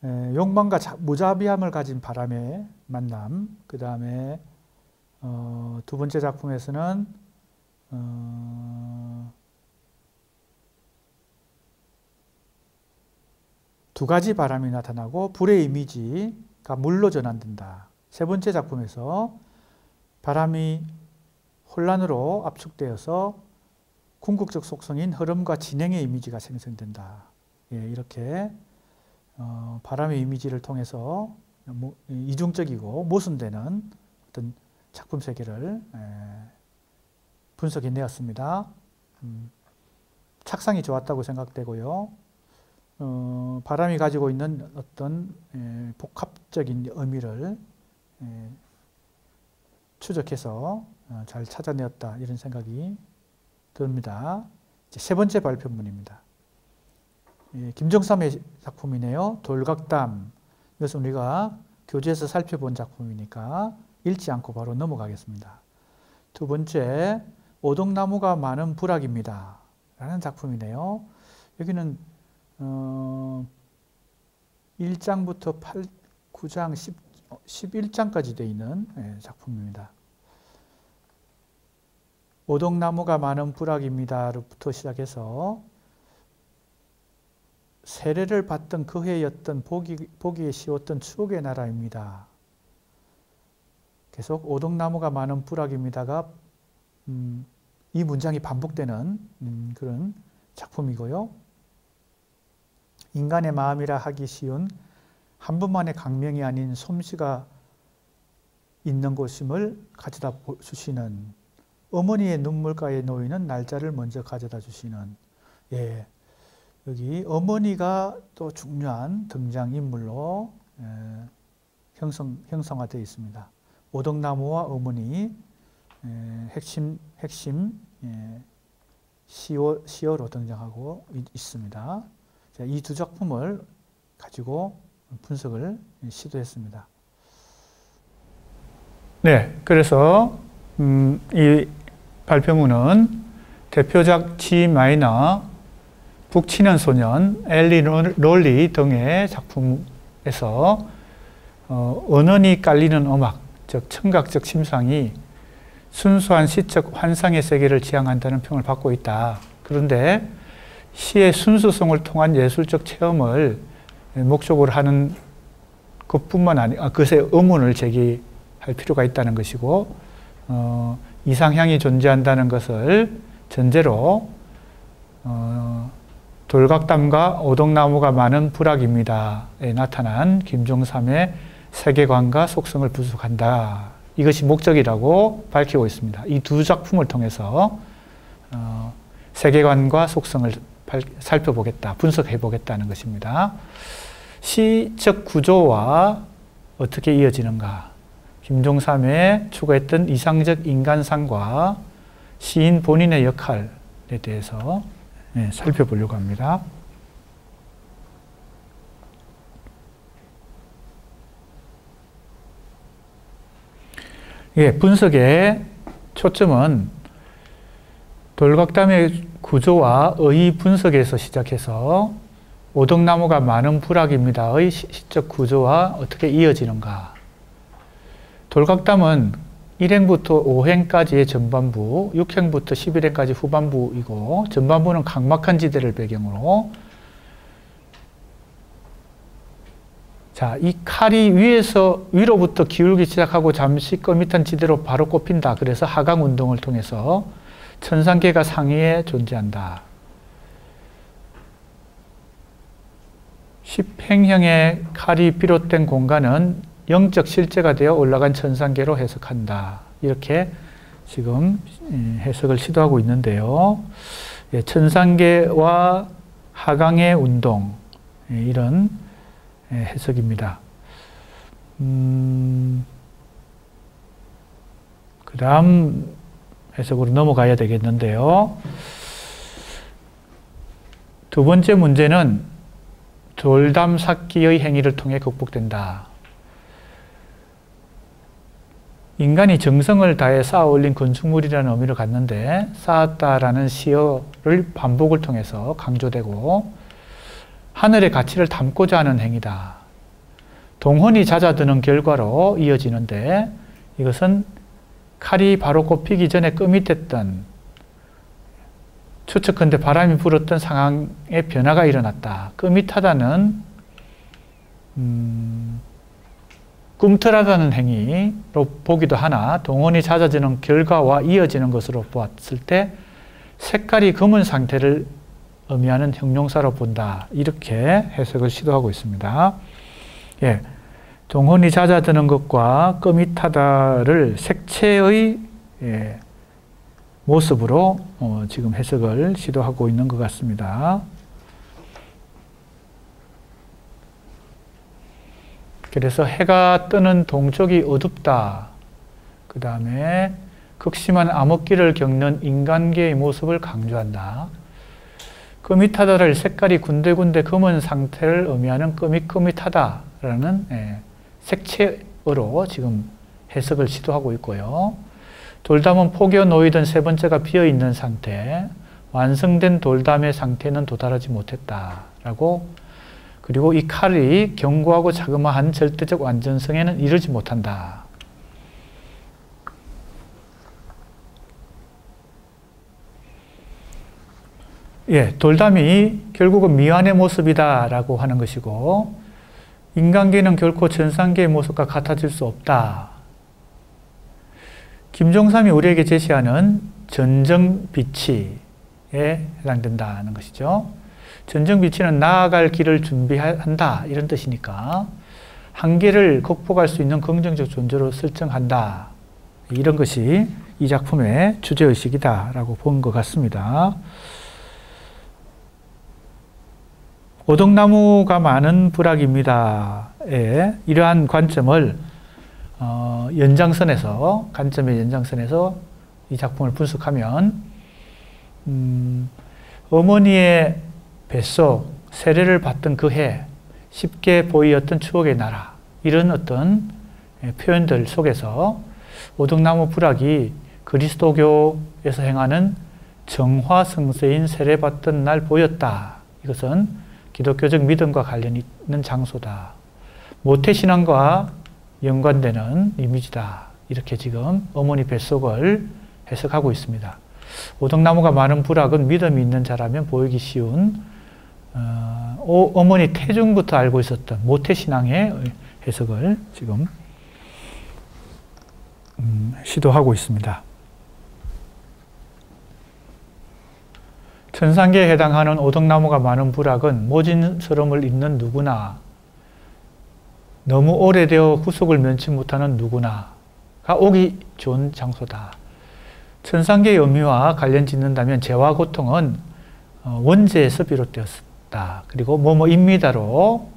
[SPEAKER 1] 욕망과 무자비함을 가진 바람의 만남, 그 다음에 두 번째 작품에서는 두 가지 바람이 나타나고 불의 이미지가 물로 전환된다. 세 번째 작품에서 바람이 혼란으로 압축되어서 궁극적 속성인 흐름과 진행의 이미지가 생성된다. 이렇게 바람의 이미지를 통해서 이중적이고 모순되는 어떤 작품 세계를 분석해 내었습니다. 착상이 좋았다고 생각되고요. 바람이 가지고 있는 어떤 복합적인 의미를 추적해서 잘 찾아내었다 이런 생각이 듭니다. 세 번째 발표문입니다. 김정삼의 작품이네요. 돌각담. 이것은 우리가 교재에서 살펴본 작품이니까 읽지 않고 바로 넘어가겠습니다. 두 번째, 오동나무가 많은 부락입니다. 라는 작품이네요. 여기는 1장부터 9장, 11장까지 되어 있는 작품입니다. 오동나무가 많은 부락입니다로부터 시작해서 세례를 받던 그 해였던 보기에 쉬웠던 추억의 나라입니다. 계속 오동나무가 많은 부락입니다가 이 문장이 반복되는 그런 작품이고요. 인간의 마음이라 하기 쉬운 한 번만의 강명이 아닌 솜씨가 있는 곳임을 가져다 주시는, 어머니의 눈물가에 놓이는 날짜를 먼저 가져다 주시는, 여기 어머니가 또 중요한 등장인물로 형성화되어 있습니다. 오덕나무와 어머니, 핵심 시어로 등장하고 있습니다. 이 두 작품을 가지고 분석을 시도했습니다. 네, 그래서 이 발표문은 대표작 G 마이너, 북치는 소년, 엘리 롤리 등의 작품에서 언원이 깔리는 음악, 즉 청각적 심상이 순수한 시적 환상의 세계를 지향한다는 평을 받고 있다. 그런데 시의 순수성을 통한 예술적 체험을 목적으로 하는 것뿐만 아니라 그것에 의문을 제기할 필요가 있다는 것이고, 이상향이 존재한다는 것을 전제로 돌각담과 오덕나무가 많은 불악입니다에 나타난 김종삼의 세계관과 속성을 분석한다. 이것이 목적이라고 밝히고 있습니다. 이 두 작품을 통해서 세계관과 속성을 살펴보겠다, 분석해보겠다는 것입니다. 시적 구조와 어떻게 이어지는가, 김종삼의 추구했던 이상적 인간상과 시인 본인의 역할에 대해서 살펴보려고 합니다. 분석의 초점은 돌각담의 구조와 의 분석에서 시작해서 오덕나무가 많은 불악입니다의 시적 구조와 어떻게 이어지는가. 돌각담은 1행부터 5행까지의 전반부, 6행부터 11행까지 후반부이고, 전반부는 각막한 지대를 배경으로, 이 칼이 위로부터 기울기 시작하고 잠시 꺼밋한 지대로 바로 꼽힌다. 그래서 하강 운동을 통해서 천상계가 상위에 존재한다. 10행형의 칼이 비롯된 공간은 영적 실제가 되어 올라간 천상계로 해석한다. 이렇게 지금 해석을 시도하고 있는데요. 천상계와 하강의 운동, 이런 해석입니다. 그 다음 해석으로 넘어가야 되겠는데요. 두 번째 문제는 돌담쌓기의 행위를 통해 극복된다. 인간이 정성을 다해 쌓아 올린 건축물이라는 의미를 갖는데, 쌓았다라는 시어를 반복을 통해서 강조되고, 하늘의 가치를 담고자 하는 행위다. 동헌이 잦아드는 결과로 이어지는데, 이것은 칼이 바로 꼽히기 전에 끄밋했던, 추측컨대 바람이 불었던 상황의 변화가 일어났다. 끄밋하다는 꿈틀하다는 행위로 보기도 하나, 동헌이 잦아지는 결과와 이어지는 것으로 보았을 때 색깔이 검은 상태를 의미하는 형용사로 본다. 이렇게 해석을 시도하고 있습니다. 동헌이 잦아드는 것과 끄밋하다를 색채의 모습으로 지금 해석을 시도하고 있는 것 같습니다. 그래서 해가 뜨는 동쪽이 어둡다. 그 다음에 극심한 암흑기를 겪는 인간계의 모습을 강조한다. 끄밋하다를 색깔이 군데군데 검은 상태를 의미하는 끄밋끄밋하다라는 색채어로 지금 해석을 시도하고 있고요. 돌담은 포겨 놓이던 세 번째가 비어있는 상태, 완성된 돌담의 상태는 도달하지 못했다라고, 그리고 이 칼이 견고하고 자그마한 절대적 완전성에는 이르지 못한다. 돌담이 결국은 미완의 모습이다라고 하는 것이고, 인간계는 결코 천상계의 모습과 같아질 수 없다. 김종삼이 우리에게 제시하는 전정비치에 해당된다는 것이죠. 전정비치는 나아갈 길을 준비한다 이런 뜻이니까 한계를 극복할 수 있는 긍정적 존재로 설정한다. 이런 것이 이 작품의 주제의식이다라고 본 것 같습니다. 오덕나무가 많은 부락입니다에 이러한 관점을 관점의 연장선에서 이 작품을 분석하면 어머니의 뱃속 세례를 받던 그 해 쉽게 보이었던 추억의 나라 이런 어떤 표현들 속에서 오덕나무 부락이 그리스도교에서 행하는 정화성세인 세례받던 날 보였다. 이것은 기독교적 믿음과 관련 있는 장소다. 모태신앙과 연관되는 이미지다. 이렇게 지금 어머니 뱃속을 해석하고 있습니다. 오덕나무가 많은 부락은 믿음이 있는 자라면 보이기 쉬운 어머니 태중부터 알고 있었던 모태신앙의 해석을 지금 시도하고 있습니다. 천상계에 해당하는 오덕나무가 많은 부락은 모진스러움을 잇는 누구나 너무 오래되어 구속을 면치 못하는 누구나가 오기 좋은 장소다. 천상계의 의미와 관련 짓는다면 죄와 고통은 원죄에서 비롯되었다. 그리고 뭐뭐입니다로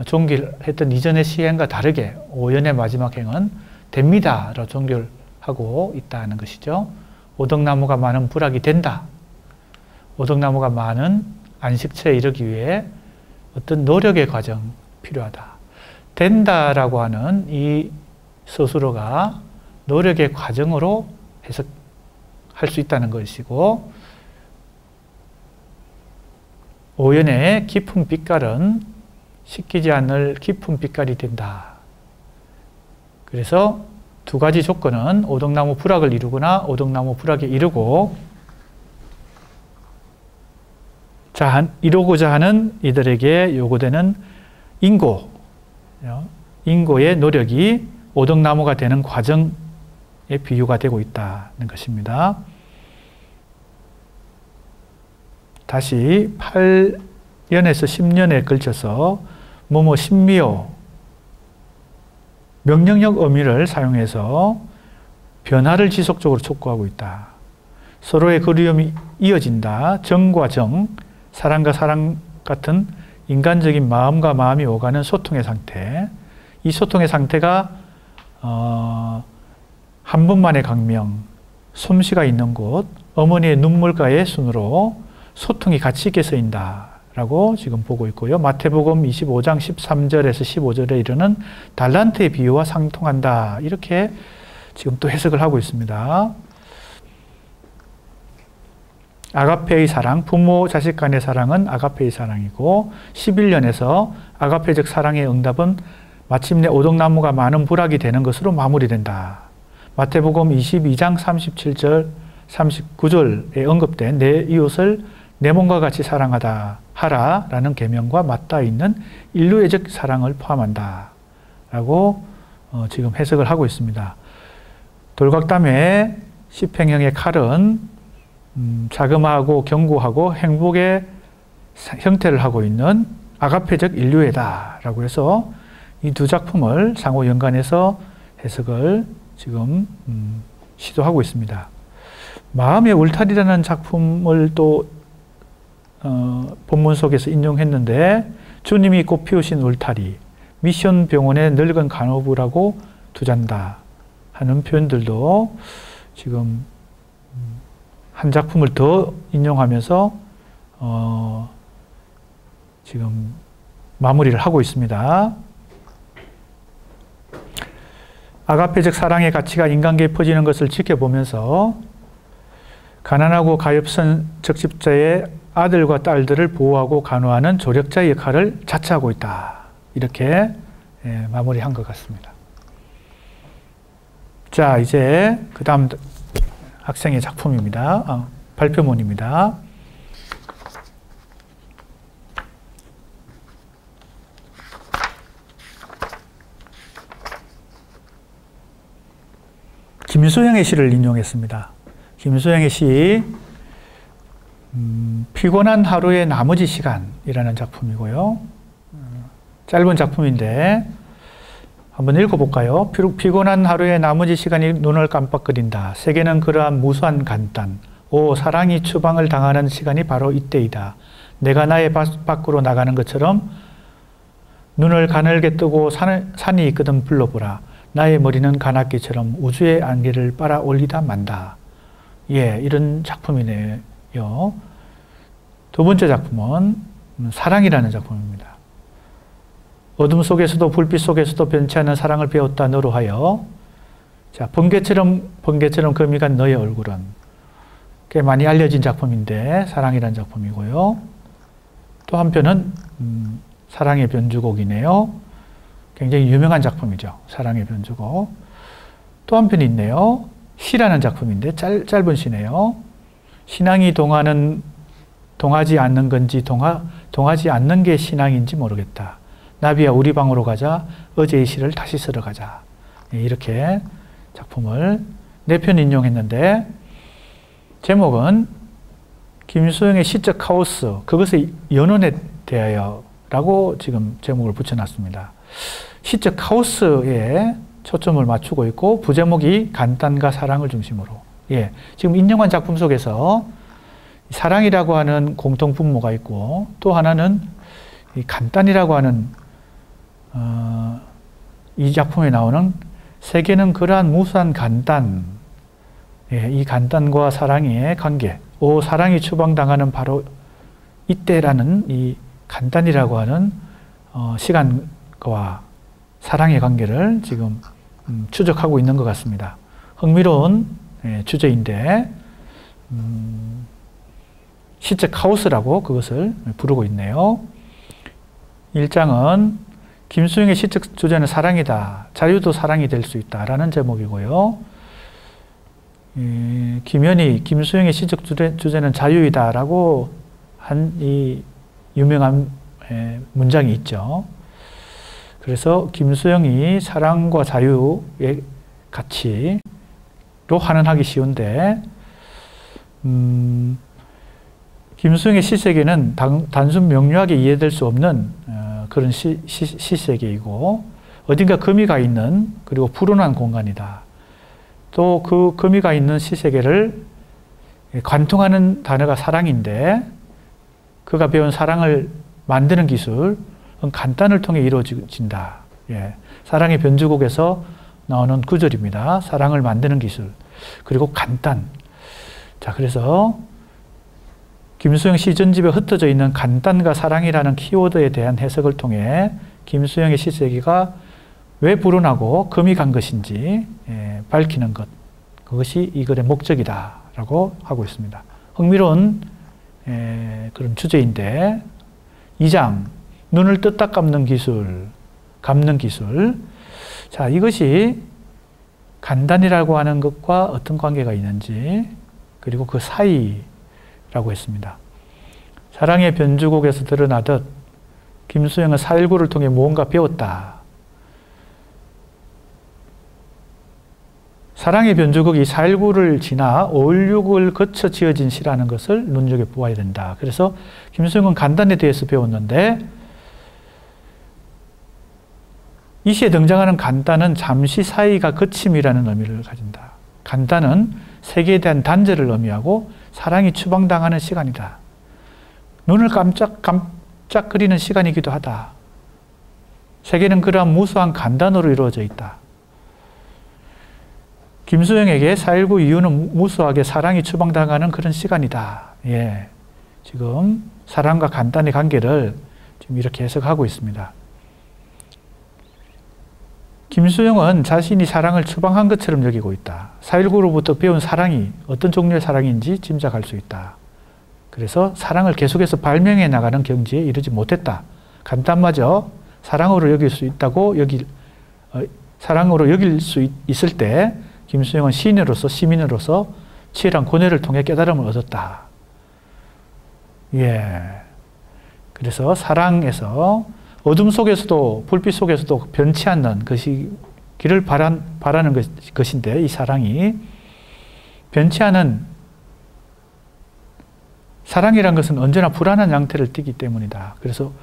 [SPEAKER 1] 종결했던 이전의 시행과 다르게 오연의 마지막 행은 됩니다로 종결하고 있다는 것이죠. 오덕나무가 많은 부락이 된다. 오덕나무가 많은 안식처에 이르기 위해 어떤 노력의 과정 필요하다. 된다라고 하는 이 스스로가 노력의 과정으로 해석할 수 있다는 것이고 오연의 깊은 빛깔은 씻기지 않을 깊은 빛깔이 된다. 그래서 두 가지 조건은 오덕나무 부락을 이루거나 오덕나무 부락에 이르고 이루고자 하는 이들에게 요구되는 인고의 노력이 오덕나무가 되는 과정에 비유가 되고 있다는 것입니다. 다시 8년에서 10년에 걸쳐서 뭐뭐 신미호 명령력 의미를 사용해서 변화를 지속적으로 촉구하고 있다. 서로의 그리움이 이어진다. 정과 정, 사랑과 사랑 같은 인간적인 마음과 마음이 오가는 소통의 상태. 이 소통의 상태가 한 번만의 강명, 솜씨가 있는 곳, 어머니의 눈물가의 순으로 소통이 가치 있게 쓰인다라고 지금 보고 있고요. 마태복음 25장 13절에서 15절에 이르는 달란트의 비유와 상통한다. 이렇게 지금 또 해석을 하고 있습니다. 아가페의 사랑, 부모 자식 간의 사랑은 아가페의 사랑이고 11년에서 아가페적 사랑의 응답은 마침내 오덕나무가 많은 부락이 되는 것으로 마무리된다. 마태복음 22장 37절, 39절에 언급된 내 이웃을 내 몸과 같이 사랑하다 하라라는 계명과 맞닿아 있는 인류애적 사랑을 포함한다. 라고 지금 해석을 하고 있습니다. 돌각담의 십행형의 칼은 자그마하고 견고하고 행복의 형태를 하고 있는 아가페적 인류애다라고 해서 이 두 작품을 상호 연관해서 해석을 지금 시도하고 있습니다. 마음의 울타리라는 작품을 또 본문 속에서 인용했는데 주님이 꽃 피우신 울타리, 미션 병원의 늙은 간호부라고 두잔다 하는 표현들도 지금 한 작품을 더 인용하면서 지금 마무리를 하고 있습니다. 아가페적 사랑의 가치가 인간계에 퍼지는 것을 지켜보면서 가난하고 가엾은 적십자의 아들과 딸들을 보호하고 간호하는 조력자의 역할을 자처하고 있다. 이렇게 마무리한 것 같습니다. 자, 이제 그 다음 학생의 작품입니다. 발표문입니다. 김수영의 시를 인용했습니다. 김수영의 시 피곤한 하루의 나머지 시간이라는 작품이고요. 짧은 작품인데 한번 읽어볼까요? 피곤한 하루의 나머지 시간이 눈을 깜빡거린다. 세계는 그러한 무수한 간단. 오, 사랑이 추방을 당하는 시간이 바로 이때이다. 내가 나의 밖으로 나가는 것처럼 눈을 가늘게 뜨고 산이 있거든 불러보라. 나의 머리는 가나끼처럼 우주의 안개를 빨아 올리다 만다. 예, 이런 작품이네요. 두 번째 작품은 사랑이라는 작품입니다. 어둠 속에서도 불빛 속에서도 변치 않는 사랑을 배웠다 너로 하여. 자, 번개처럼 금이 간 너의 얼굴은. 꽤 많이 알려진 작품인데 사랑이라는 작품이고요. 또 한편은 사랑의 변주곡이네요. 굉장히 유명한 작품이죠. 사랑의 변주곡. 또 한편이 있네요. 시라는 작품인데 짧은 시네요. 신앙이 동하지 않는 건지 동하지 않는 게 신앙인지 모르겠다. 나비야 우리 방으로 가자. 어제의 시를 다시 쓰러 가자. 이렇게 작품을 4편 인용했는데 제목은 김수영의 시적 카오스, 그것의 연원에 대하여 라고 지금 제목을 붙여놨습니다. 시적 카오스에 초점을 맞추고 있고 부제목이 간단과 사랑을 중심으로. 예, 지금 인용한 작품 속에서 사랑이라고 하는 공통 분모가 있고 또 하나는 이 간단이라고 하는 이 작품에 나오는 세계는 그러한 무수한 간단, 예, 이 간단과 사랑의 관계, 오 사랑이 추방당하는 바로 이때라는 이 간단이라고 하는 시간과 사랑의 관계를 지금 추적하고 있는 것 같습니다. 흥미로운 주제인데 시적 카오스라고 그것을 부르고 있네요. 1장은 김수영의 시적 주제는 사랑이다. 자유도 사랑이 될 수 있다라는 제목이고요. 김현이 김수영의 시적 주제는 자유이다라고 한 이 유명한 문장이 있죠. 그래서 김수영이 사랑과 자유의 가치로 환원하기 쉬운데 김수영의 시세계는 단순 명료하게 이해될 수 없는 그런 시세계이고 어딘가 금이 가 있는 그리고 불운한 공간이다. 또 그 금이 가 있는 시세계를 관통하는 단어가 사랑인데 그가 배운 사랑을 만드는 기술은 간단을 통해 이루어진다. 예. 사랑의 변주곡에서 나오는 구절입니다. 사랑을 만드는 기술. 그리고 간단. 자, 그래서 김수영 시 전집에 흩어져 있는 간단과 사랑이라는 키워드에 대한 해석을 통해 김수영의 시세계가 왜 불운하고 금이 간 것인지 밝히는 것. 그것이 이 글의 목적이다. 라고 하고 있습니다. 흥미로운 그런 주제인데 2장 눈을 떴다 감는 기술. 자, 이것이 간단이라고 하는 것과 어떤 관계가 있는지 그리고 그 사이라고 했습니다. 사랑의 변주곡에서 드러나듯 김수영은 4.19를 통해 무언가 배웠다. 사랑의 변주곡이 4.19를 지나 5.16을 거쳐 지어진 시라는 것을 눈여겨보아야 된다. 그래서 김수영은 간단에 대해서 배웠는데 이 시에 등장하는 간단은 잠시 사이가 거침이라는 의미를 가진다. 간단은 세계에 대한 단절을 의미하고 사랑이 추방당하는 시간이다. 눈을 깜짝거리는 시간이기도 하다. 세계는 그러한 무수한 간단으로 이루어져 있다. 김수영에게 4.19 이유는 무수하게 사랑이 추방당하는 그런 시간이다. 예, 지금 사랑과 간단의 관계를 지금 이렇게 해석하고 있습니다. 김수영은 자신이 사랑을 추방한 것처럼 여기고 있다. 4.19로부터 배운 사랑이 어떤 종류의 사랑인지 짐작할 수 있다. 그래서 사랑을 계속해서 발명해 나가는 경지에 이르지 못했다. 간단마저 사랑으로 여길 수 있다고 사랑으로 여길 수 있을 때 김수영은 시민으로서 치열한 고뇌를 통해 깨달음을 얻었다. 예. 그래서 사랑에서 어둠 속에서도 불빛 속에서도 변치 않는 것이 길을 바라는 것인데 이 사랑이 변치 않은 사랑이란 것은 언제나 불안한 양태를 띠기 때문이다. 그래서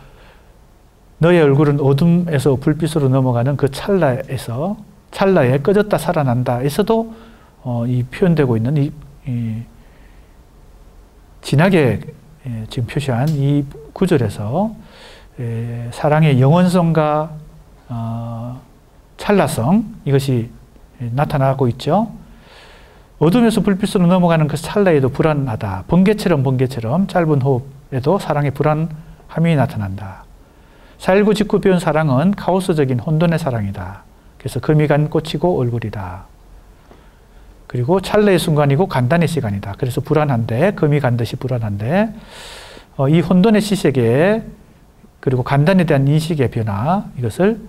[SPEAKER 1] 너의 얼굴은 어둠에서 불빛으로 넘어가는 그 찰나에 꺼졌다 살아난다 에서도 이 표현되고 있는 이 진하게 지금 표시한 이 구절에서 사랑의 영원성과 찰나성, 이것이 나타나고 있죠. 어둠에서 불빛으로 넘어가는 그 찰나에도 불안하다. 번개처럼 짧은 호흡에도 사랑의 불안함이 나타난다. 4.19 직후 배운 사랑은 카오스적인 혼돈의 사랑이다. 그래서 금이 간 꽃이고 얼굴이다. 그리고 찰나의 순간이고 간단의 시간이다. 그래서 불안한데, 금이 간 듯이 불안한데, 이 혼돈의 시세계에 그리고 간단에 대한 인식의 변화, 이것을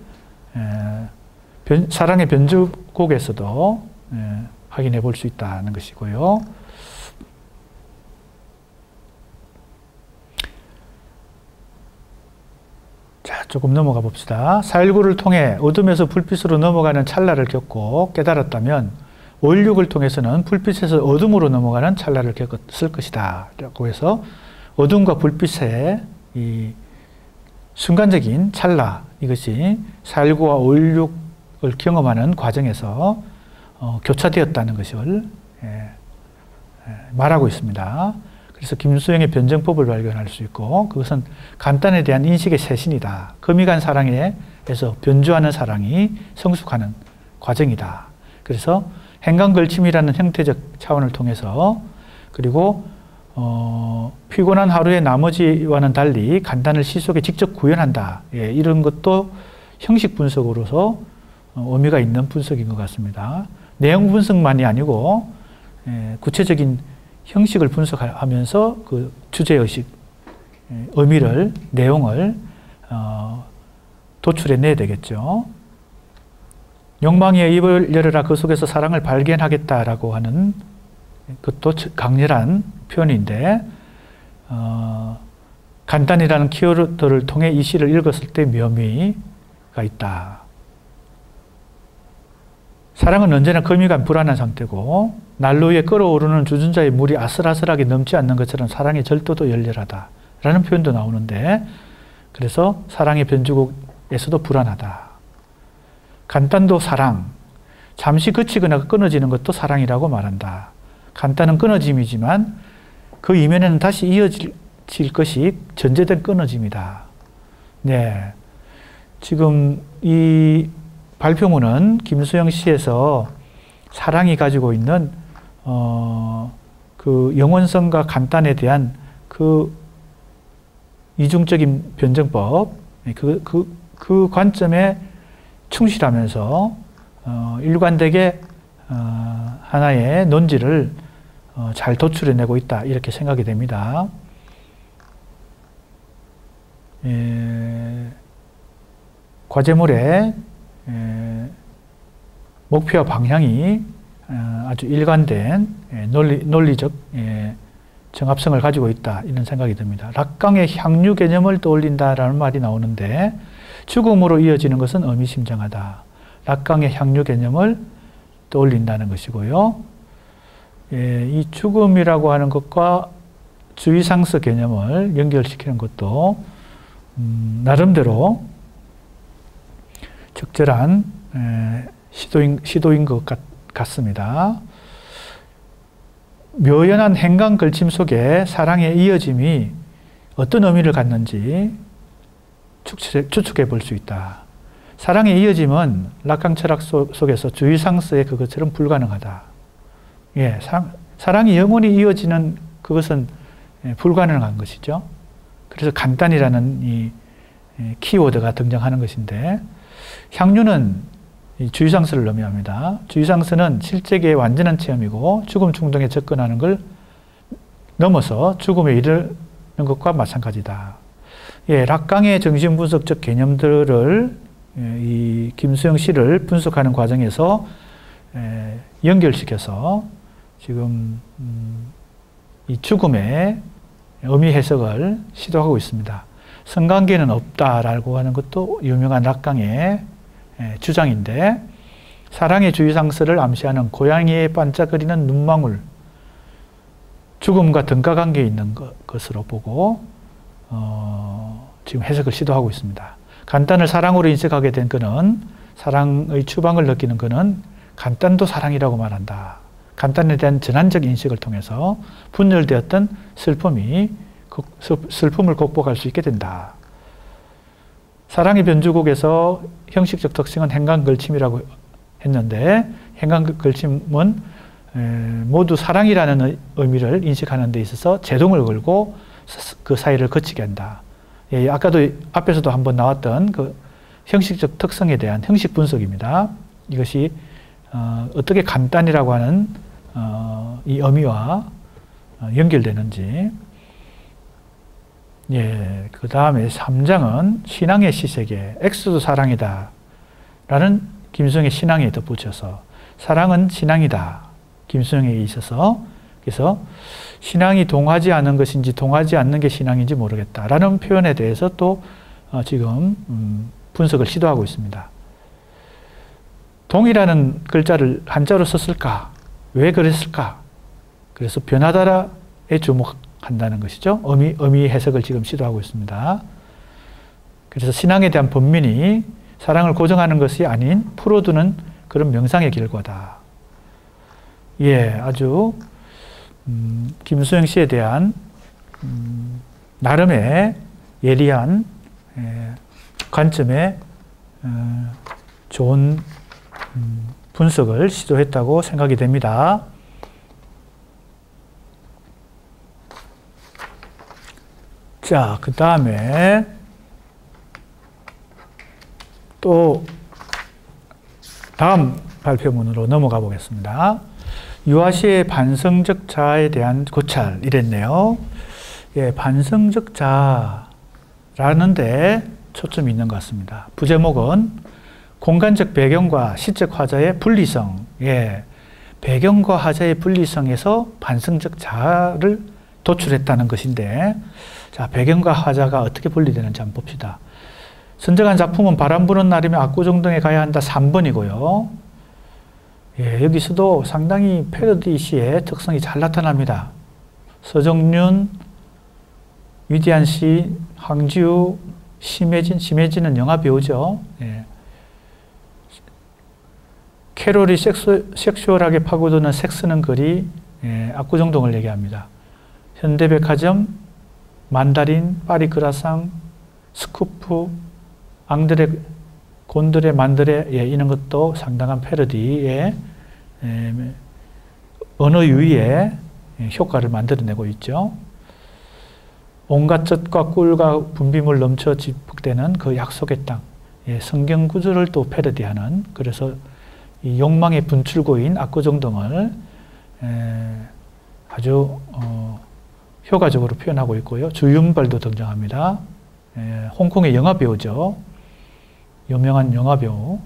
[SPEAKER 1] 사랑의 변주곡에서도 확인해 볼 수 있다는 것이고요. 자, 조금 넘어가 봅시다. 4.19를 통해 어둠에서 불빛으로 넘어가는 찰나를 겪고 깨달았다면 5.16을 통해서는 불빛에서 어둠으로 넘어가는 찰나를 겪었을 것이다 라고 해서 어둠과 불빛의 이 순간적인 찰나, 이것이 4.19와 5.16을 경험하는 과정에서 교차되었다는 것을 말하고 있습니다. 그래서 김수영의 변증법을 발견할 수 있고, 그것은 간단에 대한 인식의 쇄신이다. 금이 간 사랑에서 변주하는 사랑이 성숙하는 과정이다. 그래서 행간걸침이라는 형태적 차원을 통해서, 그리고 피곤한 하루의 나머지와는 달리 간단을 시 속에 직접 구현한다. 이런 것도 형식 분석으로서 의미가 있는 분석인 것 같습니다. 내용 분석만이 아니고 구체적인 형식을 분석하면서 그 주제의식, 의미를, 내용을 도출해내야 되겠죠. 욕망의 입을 열어라, 그 속에서 사랑을 발견하겠다라고 하는 그것도 강렬한 표현인데, 간단이라는 키워드를 통해 이 시를 읽었을 때 묘미가 있다. 사랑은 언제나 금이 간 불안한 상태고, 난로 위에 끓어오르는 주전자의 물이 아슬아슬하게 넘지 않는 것처럼 사랑의 절도도 열렬하다 라는 표현도 나오는데, 그래서 사랑의 변주곡에서도 불안하다. 간단도 사랑, 잠시 그치거나 끊어지는 것도 사랑이라고 말한다. 간단은 끊어짐이지만 그 이면에는 다시 이어질 것이 전제된 끊어짐이다. 네, 지금 이 발표문은 김수영 시에서 사랑이 가지고 있는 그 영원성과 간단에 대한 그 이중적인 변증법, 그 관점에 충실하면서 일관되게 하나의 논지를 잘 도출해내고 있다, 이렇게 생각이 됩니다. 과제물의 목표와 방향이 아주 일관된 논리적 정합성을 가지고 있다, 이런 생각이 듭니다. 락강의 향유 개념을 떠올린다라는 말이 나오는데, 죽음으로 이어지는 것은 의미심장하다. 락강의 향유 개념을 떠올린다는 것이고요. 이 죽음이라고 하는 것과 주의상서 개념을 연결시키는 것도 나름대로 적절한 시도인 것 같습니다. 묘연한 행간 걸침 속에 사랑의 이어짐이 어떤 의미를 갖는지 추측해 볼 수 있다. 사랑의 이어짐은 락강 철학 속에서 주의상서의 그것처럼 불가능하다. 예, 사랑이 영원히 이어지는 그것은 불가능한 것이죠. 그래서 간단이라는 이 키워드가 등장하는 것인데, 향유는 주의상서를 의미합니다. 주의상서는 실제계의 완전한 체험이고 죽음 충동에 접근하는 걸 넘어서 죽음에 이르는 것과 마찬가지다. 예, 락강의 정신분석적 개념들을 이 김수영 시를 분석하는 과정에서 연결시켜서 지금 이 죽음의 의미 해석을 시도하고 있습니다. 성관계는 없다라고 하는 것도 유명한 락강의 주장인데, 사랑의 주의상서를 암시하는 고양이의 반짝거리는 눈망울, 죽음과 등가 관계에 있는 것으로 보고 지금 해석을 시도하고 있습니다. 간단을 사랑으로 인식하게 된 그는, 사랑의 추방을 느끼는 그는 간단도 사랑이라고 말한다. 간단에 대한 전환적 인식을 통해서 분열되었던 슬픔을 극복할 수 있게 된다. 사랑의 변주곡에서 형식적 특징은 행간걸침이라고 했는데, 행간걸침은 모두 사랑이라는 의미를 인식하는 데 있어서 제동을 걸고 그 사이를 거치게 한다. 예, 아까도 앞에서도 한번 나왔던 그 형식적 특성에 대한 형식 분석입니다. 이것이 어떻게 간단이라고 하는 이 의미와 연결되는지. 예, 그 다음에 3장은 신앙의 시세계, 엑소도 사랑이다 라는 김수영의 신앙에 덧붙여서 사랑은 신앙이다. 김수영에 있어서. 그래서 신앙이 동하지 않은 것인지 동하지 않는 게 신앙인지 모르겠다 라는 표현에 대해서 또 지금 분석을 시도하고 있습니다. 동이라는 글자를 한자로 썼을까? 왜 그랬을까? 그래서 변하다에 주목한다는 것이죠. 의미 해석을 지금 시도하고 있습니다. 그래서 신앙에 대한 본민이 사랑을 고정하는 것이 아닌 풀어두는 그런 명상의 결과다. 예, 아주 김수영 씨에 대한 나름의 예리한 관점의 좋은 분석을 시도했다고 생각이 됩니다. 자, 그 다음에 또 다음 발표문으로 넘어가 보겠습니다. 유아시의 반성적 자아에 대한 고찰 이랬네요. 예, 반성적 자아라는 데 초점이 있는 것 같습니다. 부제목은 공간적 배경과 시적 화자의 분리성. 예, 배경과 화자의 분리성에서 반성적 자아를 도출했다는 것인데, 자, 배경과 화자가 어떻게 분리되는지 한번 봅시다. 선정한 작품은 바람 부는 날이면 압구정동에 가야 한다 3번이고요. 예, 여기서도 상당히 패러디 시의 특성이 잘 나타납니다. 서정윤, 위대한 시, 황지우, 심혜진은 영화 배우죠. 예. 캐롤이 섹슈얼하게 파고드는 섹스는 글이 압구정동을 얘기합니다. 현대백화점, 만다린, 파리 그라상, 스쿠프, 앙드레, 곤드레, 만드레, 예, 이런 것도 상당한 패러디의 언어 유희의 효과를 만들어내고 있죠. 온갖 젖과 꿀과 분비물 넘쳐 집복되는 그 약속의 땅, 예, 성경 구절을 또 패러디하는, 그래서 이 욕망의 분출구인 압구정동을 아주 효과적으로 표현하고 있고요. 주윤발도 등장합니다. 홍콩의 영화 배우죠. 유명한 영화 배우.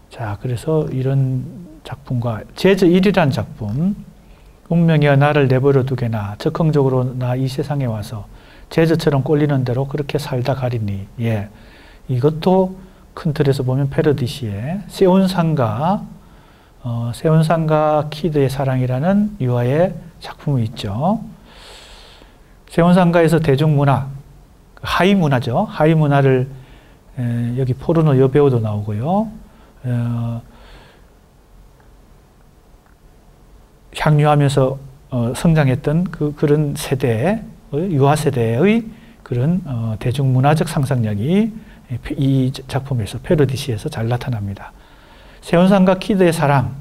[SPEAKER 1] 자, 그래서 이런 작품과 제저1이라는 작품, 운명이여 나를 내버려 두게나 적극적으로 나 이 세상에 와서 제저처럼 꼴리는 대로 그렇게 살다 가리니. 예, 이것도 큰 틀에서 보면 패러디시의 세운상가 키드의 사랑이라는 유아의 작품이 있죠. 세운상가에서 대중문화, 하이문화죠. 하이문화를 여기 포르노 여배우도 나오고요. 향유하면서 성장했던 그런 세대의, 유아 세대의 그런 대중문화적 상상력이 이 작품에서, 패러디시에서 잘 나타납니다. 세운상가 키드의 사랑,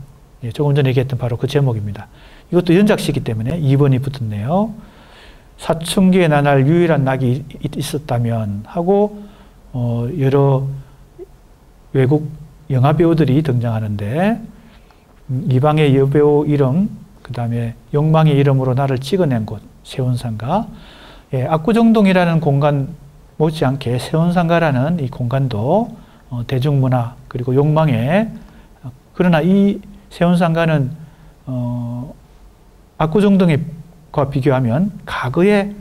[SPEAKER 1] 조금 전에 얘기했던 바로 그 제목입니다. 이것도 연작시이기 때문에 2번이 붙었네요. 사춘기에 나날 유일한 낙이 있었다면 하고 여러 외국 영화 배우들이 등장하는데, 이방의 여배우 이름, 그 다음에 욕망의 이름으로 나를 찍어낸 곳, 세운상가. 예, 압구정동이라는 공간 못지않게 세운상가라는 이 공간도 대중문화 그리고 욕망의, 그러나 이 세운상가는 압구정동과 비교하면 과거의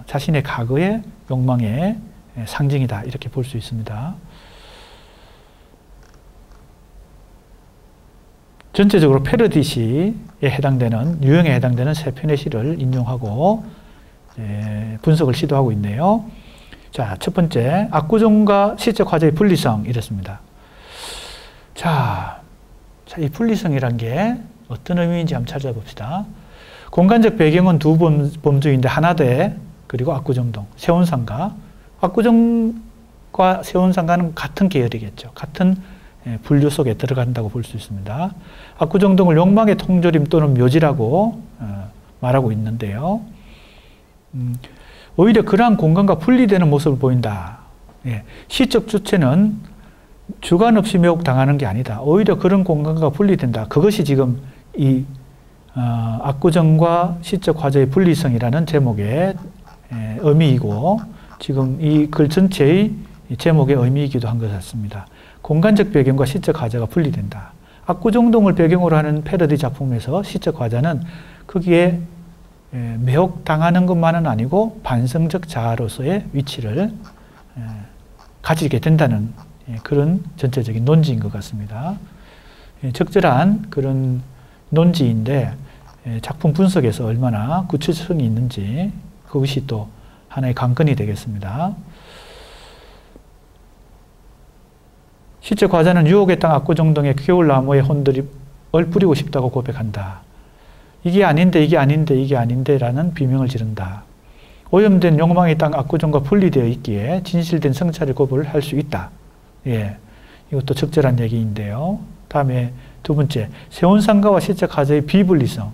[SPEAKER 1] 자신의 과거의 욕망의 상징이다, 이렇게 볼 수 있습니다. 전체적으로 패러디시 해당되는, 유형에 해당되는 세 편의 시를 인용하고 분석을 시도하고 있네요. 자, 첫 번째, 압구정과 시적 화제의 분리성, 이랬습니다. 자, 이 분리성이란 게 어떤 의미인지 한번 찾아봅시다. 공간적 배경은 두 범주인데 하나대 그리고 압구정동, 세운상가. 압구정과 세운상가는 같은 계열이겠죠. 같은 분류 속에 들어간다고 볼 수 있습니다. 압구정동을 욕망의 통조림 또는 묘지라고 말하고 있는데요. 오히려 그러한 공간과 분리되는 모습을 보인다. 시적 주체는 주관 없이 매혹당하는 게 아니다. 오히려 그런 공간과 분리된다. 그것이 지금 이 압구정과 시적 화제의 분리성이라는 제목의 의미이고, 지금 이 글 전체의 제목의 의미이기도 한 것 같습니다. 공간적 배경과 시적 화제가 분리된다. 압구정동을 배경으로 하는 패러디 작품에서 시적 화제는 거기에 매혹당하는 것만은 아니고 반성적 자아로서의 위치를 가지게 된다는 그런 전체적인 논지인 것 같습니다. 적절한 그런 논지인데 작품 분석에서 얼마나 구체성이 있는지 그것이 또 하나의 관건이 되겠습니다. 시적 화자는 유혹의 땅 압구정동의 겨울나무의 혼들을 뿌리고 싶다고 고백한다. 이게 아닌데 이게 아닌데 이게 아닌데 라는 비명을 지른다. 오염된 욕망의 땅 압구정과 분리되어 있기에 진실된 성찰의 고백을 할 수 있다. 이것도 적절한 얘기인데요. 다음에 두 번째, 세운상가와 시적 화자의 비분리성.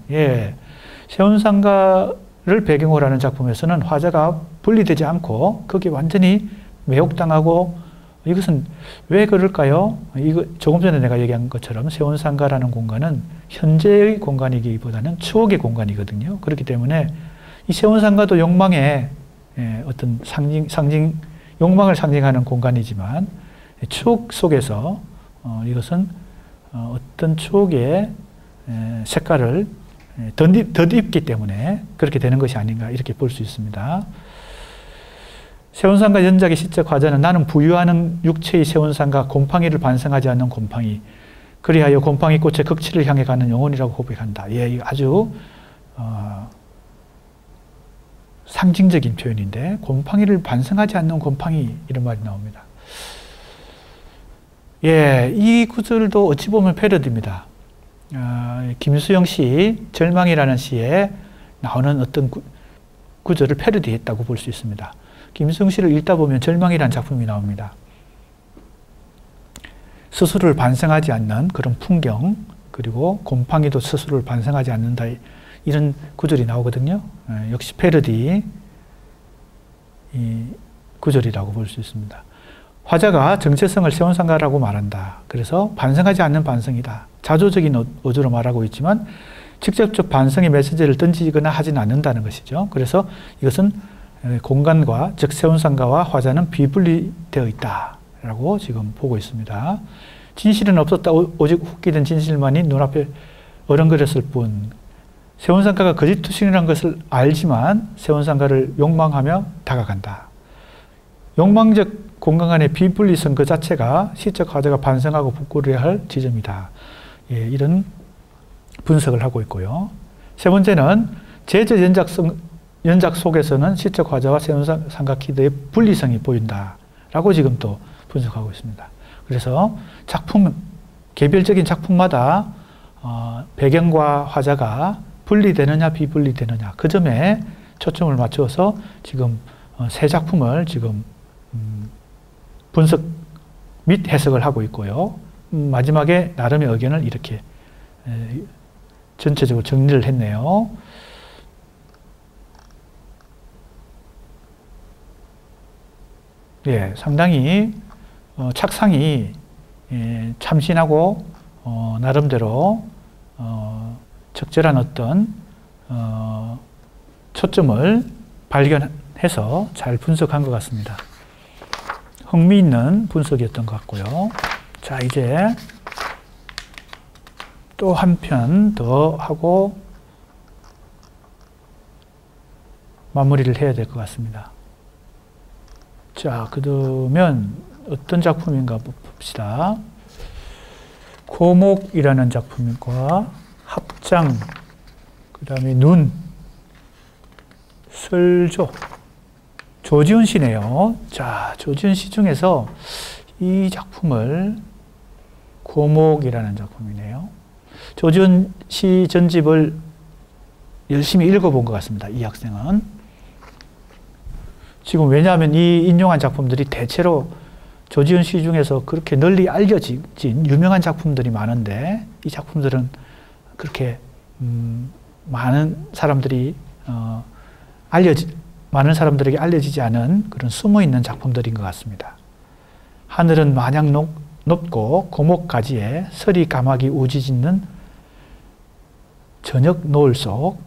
[SPEAKER 1] 세운상가를 배경으로 하는 작품에서는 화자가 분리되지 않고 거기에 완전히 매혹당하고, 이것은 왜 그럴까요? 이거 조금 전에 내가 얘기한 것처럼 세운상가라는 공간은 현재의 공간이기보다는 추억의 공간이거든요. 그렇기 때문에 이 세운상가도 욕망의 어떤 욕망을 상징하는 공간이지만 추억 속에서 이것은 어떤 추억의 색깔을 덧입기 때문에 그렇게 되는 것이 아닌가, 이렇게 볼 수 있습니다. 세운상가 연작의 시적 화자는 나는 부유하는 육체의 세운상가 곰팡이를 반성하지 않는 곰팡이, 그리하여 곰팡이 꽃의 극치를 향해 가는 영혼이라고 고백한다. 아주 상징적인 표현인데, 곰팡이를 반성하지 않는 곰팡이, 이런 말이 나옵니다. 이 구절도 어찌 보면 패러디입니다. 김수영 시 절망이라는 시에 나오는 어떤 구절을 패러디했다고 볼 수 있습니다. 김수영 시를 읽다 보면 절망이라는 작품이 나옵니다. 스스로를 반성하지 않는 그런 풍경, 그리고 곰팡이도 스스로를 반성하지 않는다, 이런 구절이 나오거든요. 역시 패러디 구절이라고 볼 수 있습니다. 화자가 정체성을 세운상가라고 말한다. 그래서 반성하지 않는 반성이다. 자조적인 어조로 말하고 있지만 직접적 반성의 메시지를 던지거나 하지는 않는다는 것이죠. 그래서 이것은 공간과, 즉 세운상가와 화자는 비분리되어 있다라고 지금 보고 있습니다. 진실은 없었다. 오직 웃기던 진실만이 눈앞에 어른거렸을 뿐. 세운상가가 거짓투신이라는 것을 알지만 세운상가를 욕망하며 다가간다. 욕망적 공간 간의 비분리성 그 자체가 시적 화자가 반성하고 부끄러워야 할 지점이다. 이런 분석을 하고 있고요. 세 번째는 제적 연작 속에서는 시적 화자와 세운상가 키드의 분리성이 보인다라고 지금 또 분석하고 있습니다. 그래서 개별적인 작품마다 배경과 화자가 분리되느냐 비분리되느냐, 그 점에 초점을 맞춰서 지금 세 작품을 지금 분석 및 해석을 하고 있고요. 마지막에 나름의 의견을 이렇게 전체적으로 정리를 했네요. 상당히 착상이 참신하고 나름대로 적절한 어떤 초점을 발견해서 잘 분석한 것 같습니다. 흥미있는 분석이었던 것 같고요. 자, 이제 또 한 편 더 하고 마무리를 해야 될 것 같습니다. 자, 그러면 어떤 작품인가 봅시다. 고목이라는 작품과 합장 그 다음에 눈, 설조, 조지훈 씨네요. 자, 조지훈 씨 중에서 이 작품을 고목이라는 작품이네요. 조지훈 씨 전집을 열심히 읽어본 것 같습니다. 이 학생은. 지금 왜냐하면 이 인용한 작품들이 대체로 조지훈 씨 중에서 그렇게 널리 알려진 유명한 작품들이 많은데 이 작품들은 그렇게 많은 사람들이 많은 사람들에게 알려지지 않은 그런 숨어있는 작품들인 것 같습니다. 하늘은 마냥 높고 고목가지에 서리 까마귀 우지짓는 저녁 노을 속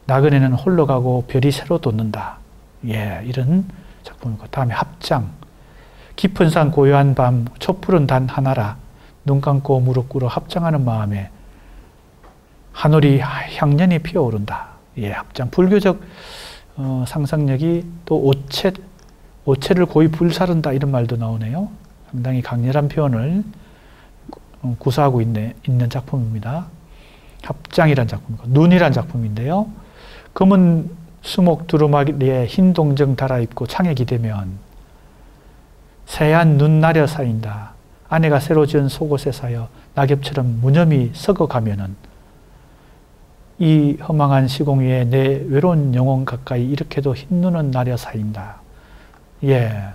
[SPEAKER 1] 나그네는 홀로 가고 별이 새로 돋는다. 예, 이런 작품이고 다음에 합장. 깊은 산 고요한 밤 촛불은 단 하나라. 눈 감고 무릎 꿇어 합장하는 마음에 하늘이 향년이 피어오른다. 예, 합장. 불교적 상상력이 또 오체를 고이 불사른다 이런 말도 나오네요. 상당히 강렬한 표현을 구사하고 있는 작품입니다. 합장이란 작품이고 눈이란 작품인데요. 검은 수목 두루마리에 흰 동정 달아입고 창에 기대면 새한 눈 나려 쌓인다. 아내가 새로 지은 속옷에 쌓여 낙엽처럼 무념히 썩어가면은 이 허망한 시공 위에 내 외로운 영혼 가까이 이렇게도 흰 눈은 나려 쌓인다. 예.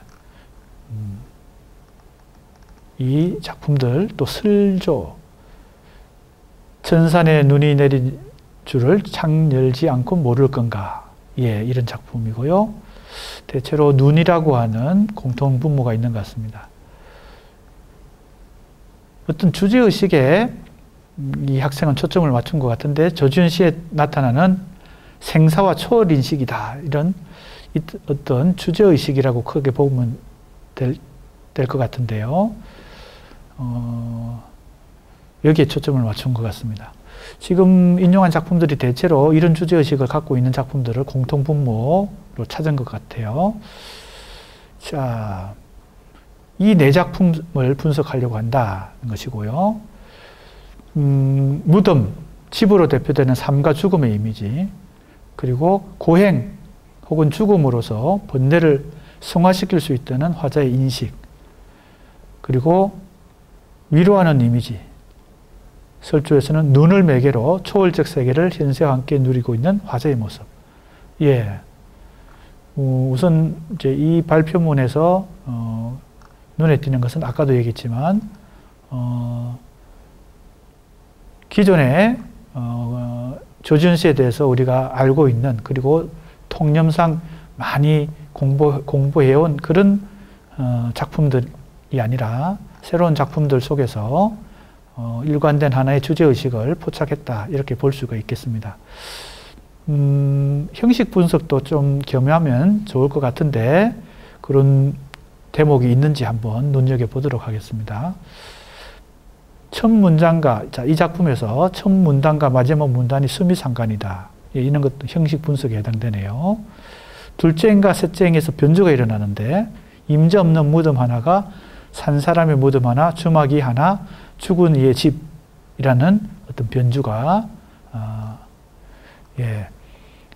[SPEAKER 1] 이 작품들 또 슬조 천산에 눈이 내린 줄을 창 열지 않고 모를 건가. 예, 이런 작품이고요. 대체로 눈이라고 하는 공통 분모가 있는 것 같습니다. 어떤 주제의식에 이 학생은 초점을 맞춘 것 같은데 조지훈 씨에 나타나는 생사와 초월인식이다. 이런 어떤 주제의식이라고 크게 보면 될 것 같은데요. 여기에 초점을 맞춘 것 같습니다. 지금 인용한 작품들이 대체로 이런 주제의식을 갖고 있는 작품들을 공통분모로 찾은 것 같아요. 자, 이 네 작품을 분석하려고 한다는 것이고요. 무덤, 집으로 대표되는 삶과 죽음의 이미지, 그리고 고행 혹은 죽음으로서 번뇌를 승화시킬 수 있다는 화자의 인식, 그리고 위로하는 이미지, 설조에서는 눈을 매개로 초월적 세계를 현세와 함께 누리고 있는 화자의 모습. 예. 우선 이제 이 발표문에서 눈에 띄는 것은 아까도 얘기했지만 기존에 조지훈 씨에 대해서 우리가 알고 있는 그리고 통념상 많이 공부해온 그런 작품들이 아니라 새로운 작품들 속에서 일관된 하나의 주제의식을 포착했다 이렇게 볼 수가 있겠습니다. 형식 분석도 좀 겸하면 좋을 것 같은데 그런 대목이 있는지 한번 눈여겨보도록 하겠습니다. 첫 문장과 이 작품에서 첫 문단과 마지막 문단이 수미상관이다. 예, 이런 것도 형식 분석에 해당되네요. 둘째 행과 셋째 행에서 변주가 일어나는데 임자 없는 무덤 하나가 산 사람의 무덤 하나, 주막이 하나, 죽은 이의 집이라는 어떤 변주가 예,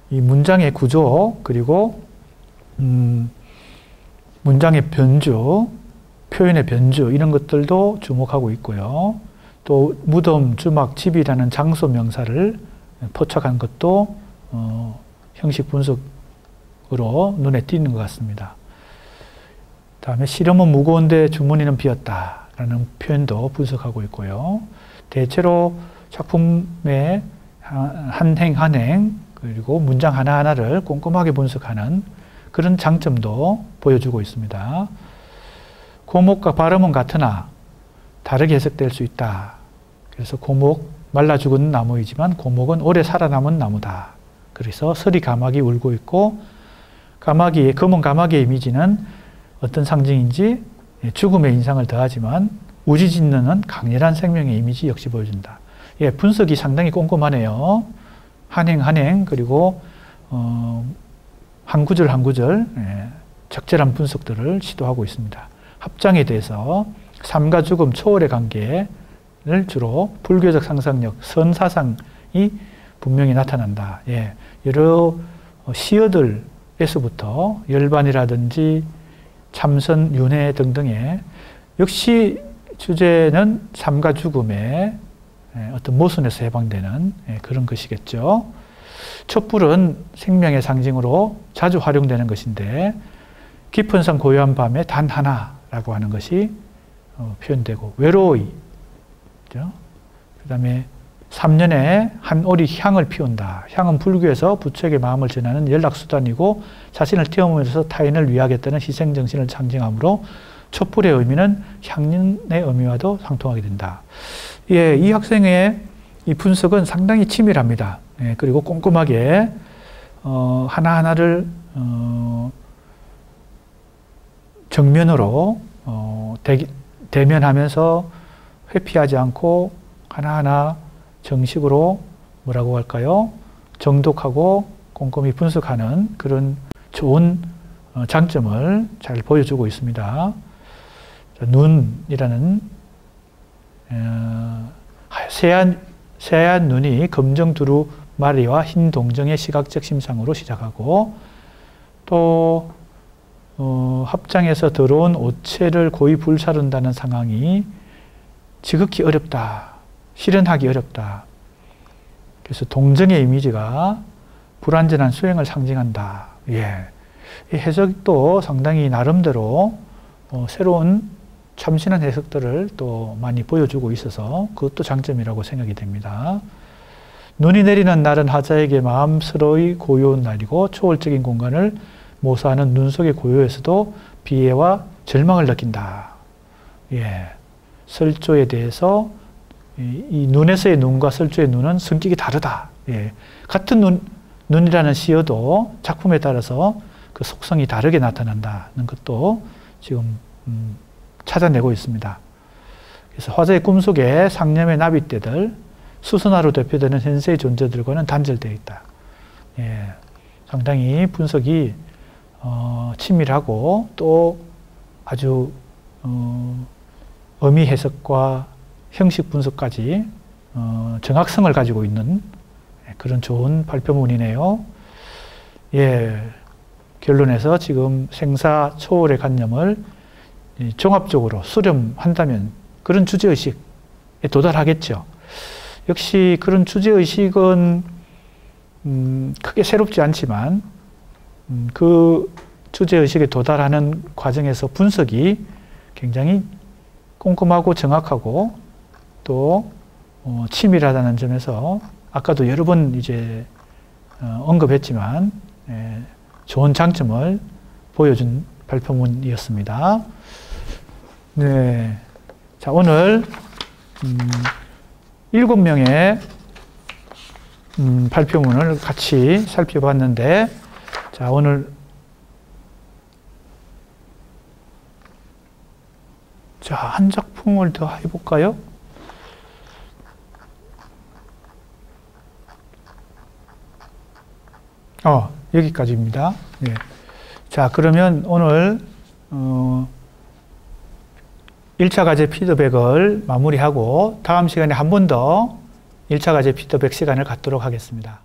[SPEAKER 1] 이 문장의 구조 그리고 문장의 변주, 표현의 변주 이런 것들도 주목하고 있고요. 또 무덤, 주막, 집이라는 장소 명사를 포착한 것도 형식 분석으로 눈에 띄는 것 같습니다. 다음에 실험은 무거운데 주머니는 비었다라는 표현도 분석하고 있고요. 대체로 작품의 한 행 한 행 그리고 문장 하나하나를 꼼꼼하게 분석하는 그런 장점도 보여주고 있습니다. 고목과 발음은 같으나 다르게 해석될 수 있다. 그래서 고목, 말라 죽은 나무이지만 고목은 오래 살아남은 나무다. 그래서 서리 까마귀 울고 있고 까마귀의 검은 까마귀의 이미지는 어떤 상징인지 죽음의 인상을 더하지만 우지짓는 강렬한 생명의 이미지 역시 보여준다. 예, 분석이 상당히 꼼꼼하네요. 한행 한행 그리고 한 구절 한 구절 적절한 분석들을 시도하고 있습니다. 합장에 대해서 삶과 죽음 초월의 관계를 주로 불교적 상상력, 선사상이 분명히 나타난다. 예, 여러 시어들에서부터 열반이라든지 참선, 윤회 등등의 역시 주제는 삶과 죽음의 어떤 모순에서 해방되는 그런 것이겠죠. 촛불은 생명의 상징으로 자주 활용되는 것인데 깊은 산 고요한 밤에 단 하나라고 하는 것이 표현되고 외로이, 그 다음에 3년에 한 오리 향을 피운다. 향은 불교에서 부처에게 마음을 전하는 연락수단이고 자신을 태우면서 타인을 위하겠다는 희생정신을 상징하므로 촛불의 의미는 향연의 의미와도 상통하게 된다. 예, 이 학생의 이 분석은 상당히 치밀합니다. 예, 그리고 꼼꼼하게 하나하나를 정면으로 대면하면서 회피하지 않고 하나하나 정식으로 뭐라고 할까요? 정독하고 꼼꼼히 분석하는 그런 좋은 장점을 잘 보여주고 있습니다. 눈이라는 새하얀 눈이 검정 두루마리와 흰 동정의 시각적 심상으로 시작하고 또 합장에서 들어온 오체를 고이 불사른다는 상황이 지극히 어렵다. 실현하기 어렵다. 그래서 동정의 이미지가 불완전한 수행을 상징한다. 예. 이 해석도 상당히 나름대로 새로운 참신한 해석들을 또 많이 보여주고 있어서 그것도 장점이라고 생각이 됩니다. 눈이 내리는 날은 하자에게 마음스러이 고요한 날이고 초월적인 공간을 모사하는 눈 속의 고요에서도 비애와 절망을 느낀다. 예. 설조에 대해서 이 눈에서의 눈과 설조의 눈은 성격이 다르다. 예. 같은 눈이라는 시어도 작품에 따라서 그 속성이 다르게 나타난다는 것도 지금 찾아내고 있습니다. 그래서 화자의 꿈속에 상념의 나비떼들, 수선화로 대표되는 현세의 존재들과는 단절되어 있다. 예. 상당히 분석이 치밀하고 또 아주 의미 해석과 형식 분석까지 정확성을 가지고 있는 그런 좋은 발표문이네요. 예, 결론에서 지금 생사 초월의 관념을 종합적으로 수렴한다면 그런 주제의식에 도달하겠죠. 역시 그런 주제의식은 크게 새롭지 않지만 그 주제의식에 도달하는 과정에서 분석이 굉장히 꼼꼼하고 정확하고 또 치밀하다는 점에서 아까도 여러 번 이제 언급했지만 좋은 장점을 보여준 발표문이었습니다. 네, 자 오늘 7명의 발표문을 같이 살펴봤는데 자 오늘 자, 한 작품을 더 해볼까요? 여기까지입니다. 네. 자, 그러면 오늘 1차 과제 피드백을 마무리하고 다음 시간에 한 번 더 1차 과제 피드백 시간을 갖도록 하겠습니다.